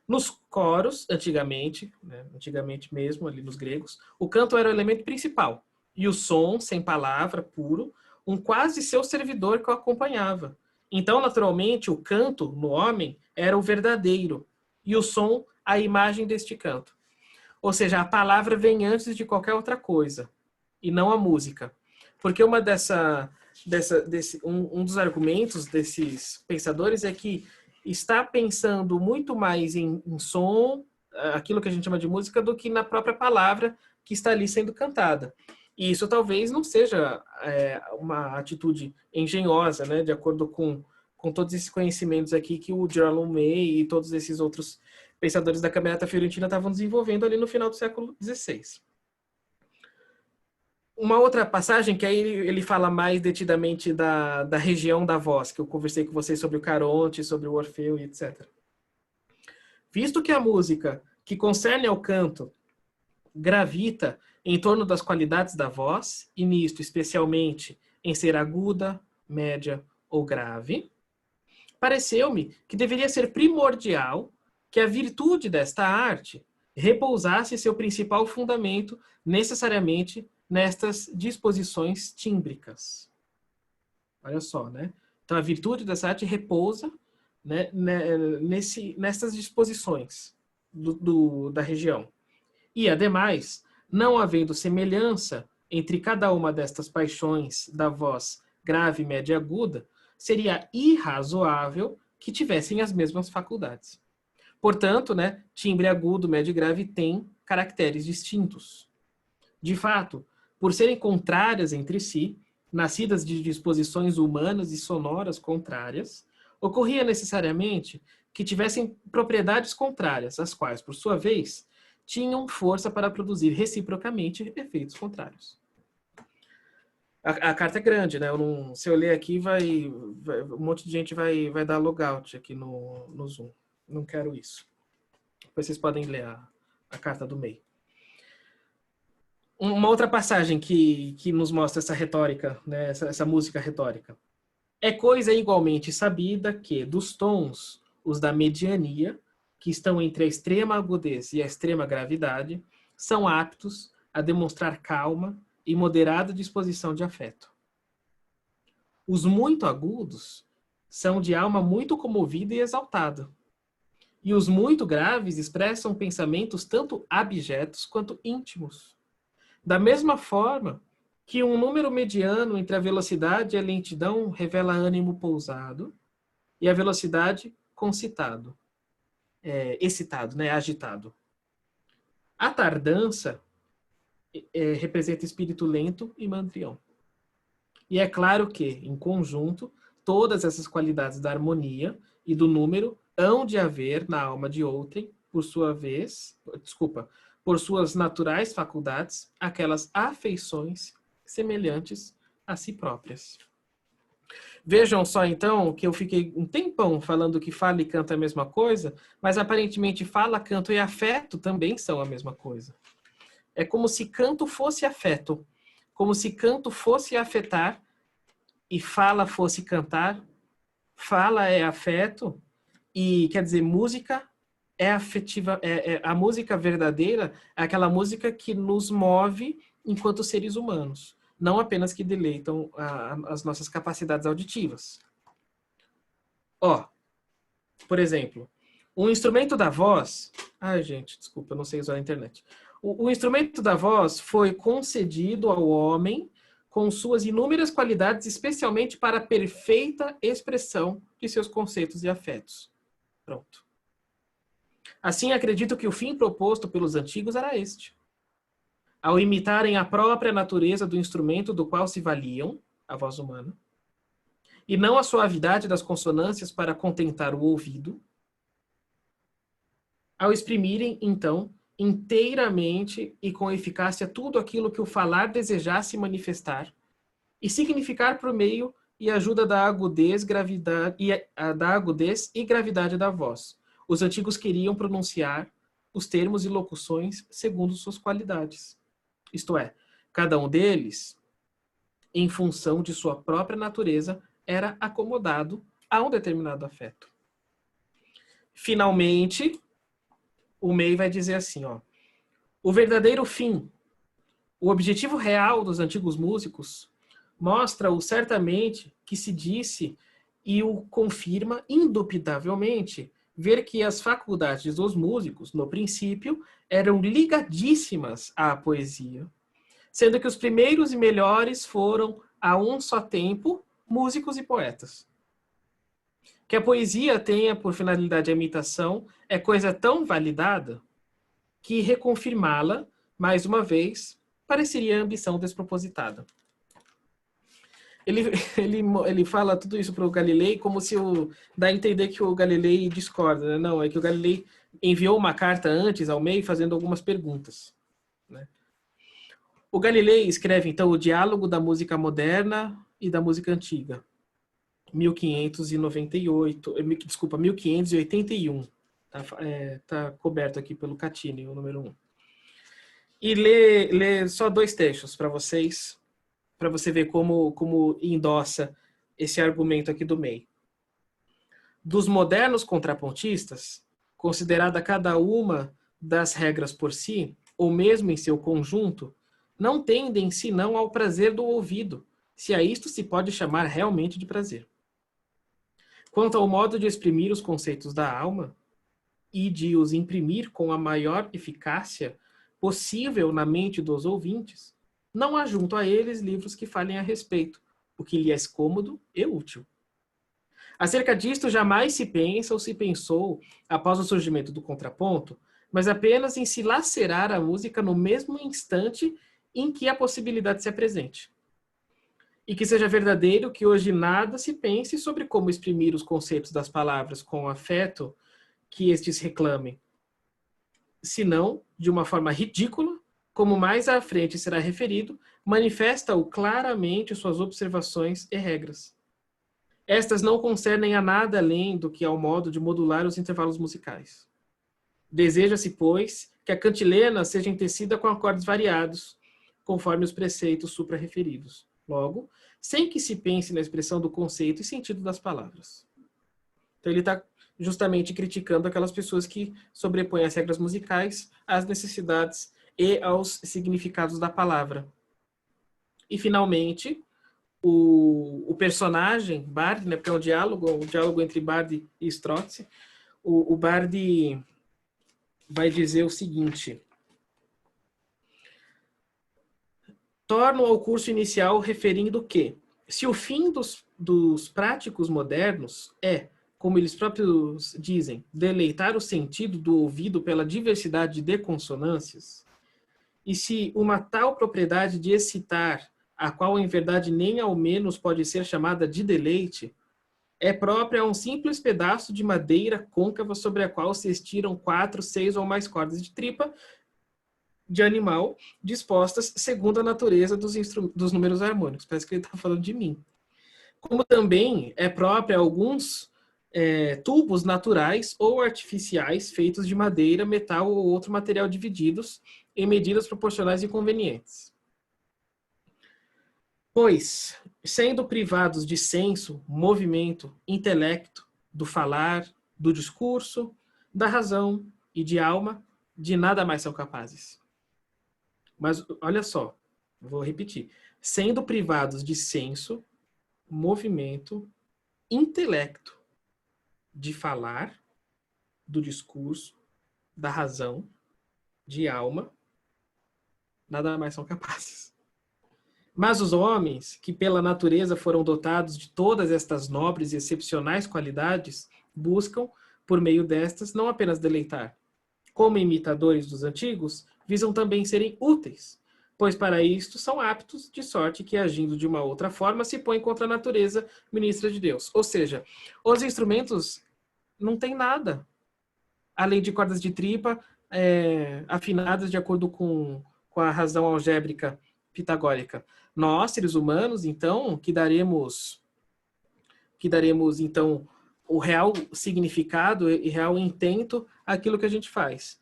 Nos coros, antigamente, né, antigamente mesmo, ali nos gregos, o canto era o elemento principal. E o som, sem palavra, puro, um quase seu servidor que o acompanhava. Então, naturalmente, o canto, no homem, era o verdadeiro. E o som, a imagem deste canto. Ou seja, a palavra vem antes de qualquer outra coisa. E não a música. Porque um dos argumentos desses pensadores é que está pensando muito mais em som, aquilo que a gente chama de música, do que na própria palavra que está ali sendo cantada. E isso talvez não seja uma atitude engenhosa, né, de acordo com todos esses conhecimentos aqui que o Girolamo May e todos esses outros pensadores da Camerata Fiorentina estavam desenvolvendo ali no final do século XVI. Uma outra passagem, que aí ele fala mais detidamente da região da voz, que eu conversei com vocês sobre o Caronte, sobre o Orfeu e etc. Visto que a música que concerne ao canto gravita em torno das qualidades da voz, e nisto especialmente em ser aguda, média ou grave, pareceu-me que deveria ser primordial que a virtude desta arte repousasse seu principal fundamento necessariamente nestas disposições tímbricas. Olha só, né? Então, a virtude dessa arte repousa, né, nessas disposições da região. E, ademais, não havendo semelhança entre cada uma destas paixões da voz grave, média e aguda, seria irrazoável que tivessem as mesmas faculdades. Portanto, né, timbre agudo, médio e grave têm caracteres distintos. De fato, por serem contrárias entre si, nascidas de disposições humanas e sonoras contrárias, ocorria necessariamente que tivessem propriedades contrárias, as quais, por sua vez, tinham força para produzir reciprocamente efeitos contrários. A carta é grande, né? Se eu ler aqui, um monte de gente vai dar logout aqui no Zoom. Não quero isso. Depois vocês podem ler a carta do May. Uma outra passagem que nos mostra essa retórica, né, essa música retórica. É coisa igualmente sabida que, dos tons, os da mediania, que estão entre a extrema agudez e a extrema gravidade, são aptos a demonstrar calma e moderada disposição de afeto. Os muito agudos são de alma muito comovida e exaltada. E os muito graves expressam pensamentos tanto abjetos quanto íntimos. Da mesma forma que um número mediano entre a velocidade e a lentidão revela ânimo pousado e a velocidade concitado, excitado, né, agitado. A tardança representa espírito lento e mandrião. E é claro que, em conjunto, todas essas qualidades da harmonia e do número hão de haver na alma de outrem, por suas naturais faculdades, aquelas afeições semelhantes a si próprias. Vejam só, então, que eu fiquei um tempão falando que fala e canto é a mesma coisa, mas aparentemente fala, canto e afeto também são a mesma coisa. É como se canto fosse afeto, como se canto fosse afetar e fala fosse cantar. Fala é afeto e, quer dizer, música é afetiva. A música verdadeira é aquela música que nos move enquanto seres humanos, não apenas que deleitam as nossas capacidades auditivas. Por exemplo, o instrumento da voz... Ai, gente, desculpa, eu não sei usar a internet. O instrumento da voz foi concedido ao homem com suas inúmeras qualidades, especialmente para a perfeita expressão de seus conceitos e afetos. Pronto. Assim, acredito que o fim proposto pelos antigos era este. ao imitarem a própria natureza do instrumento do qual se valiam, a voz humana, e não a suavidade das consonâncias para contentar o ouvido, ao exprimirem, então, inteiramente e com eficácia tudo aquilo que o falar desejasse manifestar e significar por meio e ajuda da agudez, e gravidade da voz. Os antigos queriam pronunciar os termos e locuções segundo suas qualidades. Isto é, cada um deles, em função de sua própria natureza, era acomodado a um determinado afeto. Finalmente, o May vai dizer assim, ó, o verdadeiro fim, o objetivo real dos antigos músicos, mostra-o certamente que se disse e o confirma indubitavelmente ver que as faculdades dos músicos, no princípio, eram ligadíssimas à poesia, sendo que os primeiros e melhores foram, a um só tempo, músicos e poetas. Que a poesia tenha por finalidade a imitação é coisa tão validada que reconfirmá-la, mais uma vez, pareceria ambição despropositada. Ele fala tudo isso para o Galilei como se dá a entender que o Galilei discorda, né? Não, é que o Galilei enviou uma carta antes ao May fazendo algumas perguntas, né? O Galilei escreve, então, o Diálogo da Música Moderna e da Música Antiga, 1581. Tá coberto aqui pelo Catini, o número 1. E lê só 2 textos para vocês, para você ver como endossa esse argumento aqui do May. Dos modernos contrapontistas, considerada cada uma das regras por si, ou mesmo em seu conjunto, não tendem senão ao prazer do ouvido, se a isto se pode chamar realmente de prazer. Quanto ao modo de exprimir os conceitos da alma e de os imprimir com a maior eficácia possível na mente dos ouvintes, não há junto a eles livros que falem a respeito, o que lhe é cômodo e útil. Acerca disto jamais se pensa ou se pensou após o surgimento do contraponto, mas apenas em se lacerar a música no mesmo instante em que a possibilidade se apresente. E que seja verdadeiro que hoje nada se pense sobre como exprimir os conceitos das palavras com o afeto que estes reclamem, senão, de uma forma ridícula, como mais à frente será referido, manifesta-o claramente suas observações e regras. Estas não concernem a nada além do que ao modo de modular os intervalos musicais. Deseja-se, pois, que a cantilena seja entecida com acordes variados, conforme os preceitos suprarreferidos. Logo, sem que se pense na expressão do conceito e sentido das palavras. Então ele está justamente criticando aquelas pessoas que sobrepõem as regras musicais às necessidades e aos significados da palavra. E, finalmente, o personagem, Bardi, né, porque é um diálogo entre Bardi e Strozzi, o Bardi vai dizer o seguinte: torno ao curso inicial referindo que, se o fim dos práticos modernos é, como eles próprios dizem, deleitar o sentido do ouvido pela diversidade de consonâncias, e se uma tal propriedade de excitar, a qual em verdade nem ao menos pode ser chamada de deleite, é própria a um simples pedaço de madeira côncava sobre a qual se estiram 4, 6 ou mais cordas de tripa de animal dispostas segundo a natureza dos números harmônicos. Parece que ele está falando de mim. Como também é própria a alguns tubos naturais ou artificiais feitos de madeira, metal ou outro material divididos em medidas proporcionais e convenientes. Pois, sendo privados de senso, movimento, intelecto, do falar, do discurso, da razão e de alma, de nada mais são capazes. Mas, olha só, vou repetir. Sendo privados de senso, movimento, intelecto, de falar, do discurso, da razão, de alma, nada mais são capazes. Mas os homens, que pela natureza foram dotados de todas estas nobres e excepcionais qualidades, buscam, por meio destas, não apenas deleitar. Como imitadores dos antigos, visam também serem úteis, pois para isto são aptos, de sorte que, agindo de uma outra forma, se põe contra a natureza ministra de Deus. Ou seja, os instrumentos não têm nada, além de cordas de tripa, afinadas de acordo com a razão algébrica pitagórica. Nós, seres humanos, então, que daremos então o real significado e real intento àquilo que a gente faz.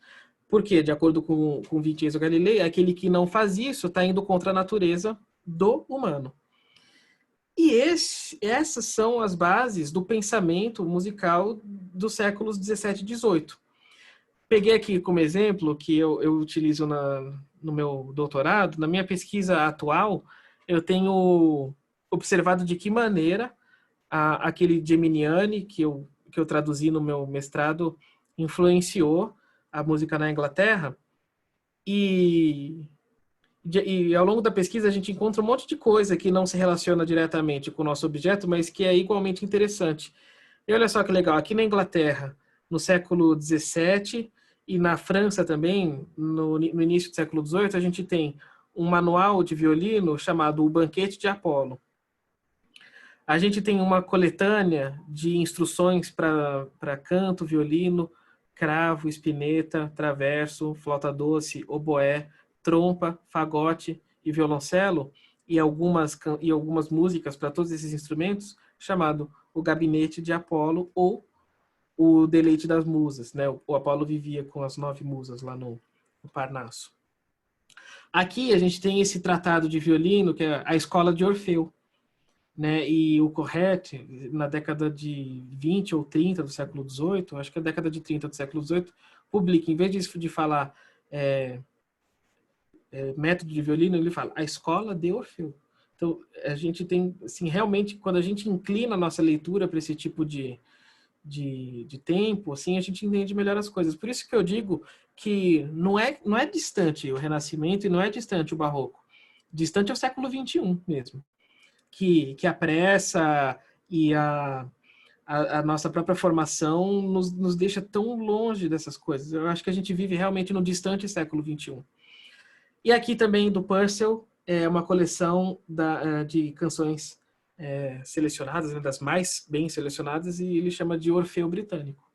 Porque, de acordo com Vincenzo Galilei, aquele que não faz isso está indo contra a natureza do humano. E essas são as bases do pensamento musical dos séculos 17 e 18. Peguei aqui como exemplo, que eu utilizo no meu doutorado, na minha pesquisa atual, eu tenho observado de que maneira aquele Geminiani, que eu traduzi no meu mestrado, influenciou a música na Inglaterra. E ao longo da pesquisa a gente encontra um monte de coisa que não se relaciona diretamente com o nosso objeto, mas que é igualmente interessante. E olha só que legal, aqui na Inglaterra, no século XVII, e na França também, no início do século XVIII, a gente tem um manual de violino chamado O Banquete de Apolo. A gente tem uma coletânea de instruções para canto, violino, cravo, espineta, traverso, flauta doce, oboé, trompa, fagote e violoncelo, e algumas músicas para todos esses instrumentos, chamado O Gabinete de Apolo ou O Deleite das Musas, né? O Apolo vivia com as 9 musas lá no Parnaso. Aqui a gente tem esse tratado de violino, que é a Escola de Orfeu, né? E o Corrette, na década de 20 ou 30 do século XVIII, acho que é a década de 30 do século XVIII, publica, em vez de falar método de violino, ele fala a Escola de Orfeu. Então, a gente tem, assim, realmente, quando a gente inclina a nossa leitura para esse tipo de tempo, assim, a gente entende melhor as coisas. Por isso que eu digo que não é distante o Renascimento e não é distante o Barroco. Distante é o século XXI mesmo. Que a pressa e a nossa própria formação nos deixa tão longe dessas coisas. Eu acho que a gente vive realmente no distante século XXI. E aqui também do Purcell é uma coleção de canções selecionadas, né, das mais bem selecionadas, e ele chama de Orfeu Britânico.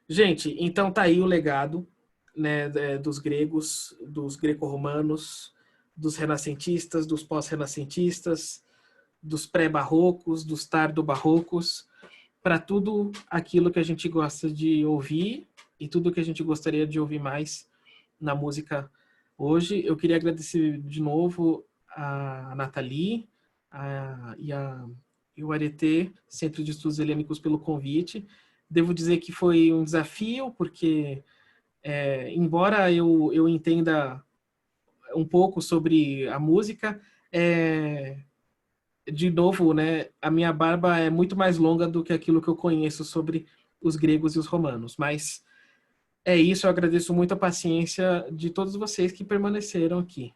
Gente, então tá aí o legado, né, dos gregos, dos greco-romanos, dos renascentistas, dos pós-renascentistas, dos pré-barrocos, dos tardo-barrocos, para tudo aquilo que a gente gosta de ouvir e tudo que a gente gostaria de ouvir mais na música hoje. Eu queria agradecer de novo a Nathalie e o Areté, Centro de Estudos Helênicos, pelo convite. Devo dizer que foi um desafio, porque embora eu entenda um pouco sobre a música, de novo, né, a minha barba é muito mais longa do que aquilo que eu conheço sobre os gregos e os romanos. Mas é isso, eu agradeço muito a paciência de todos vocês que permaneceram aqui.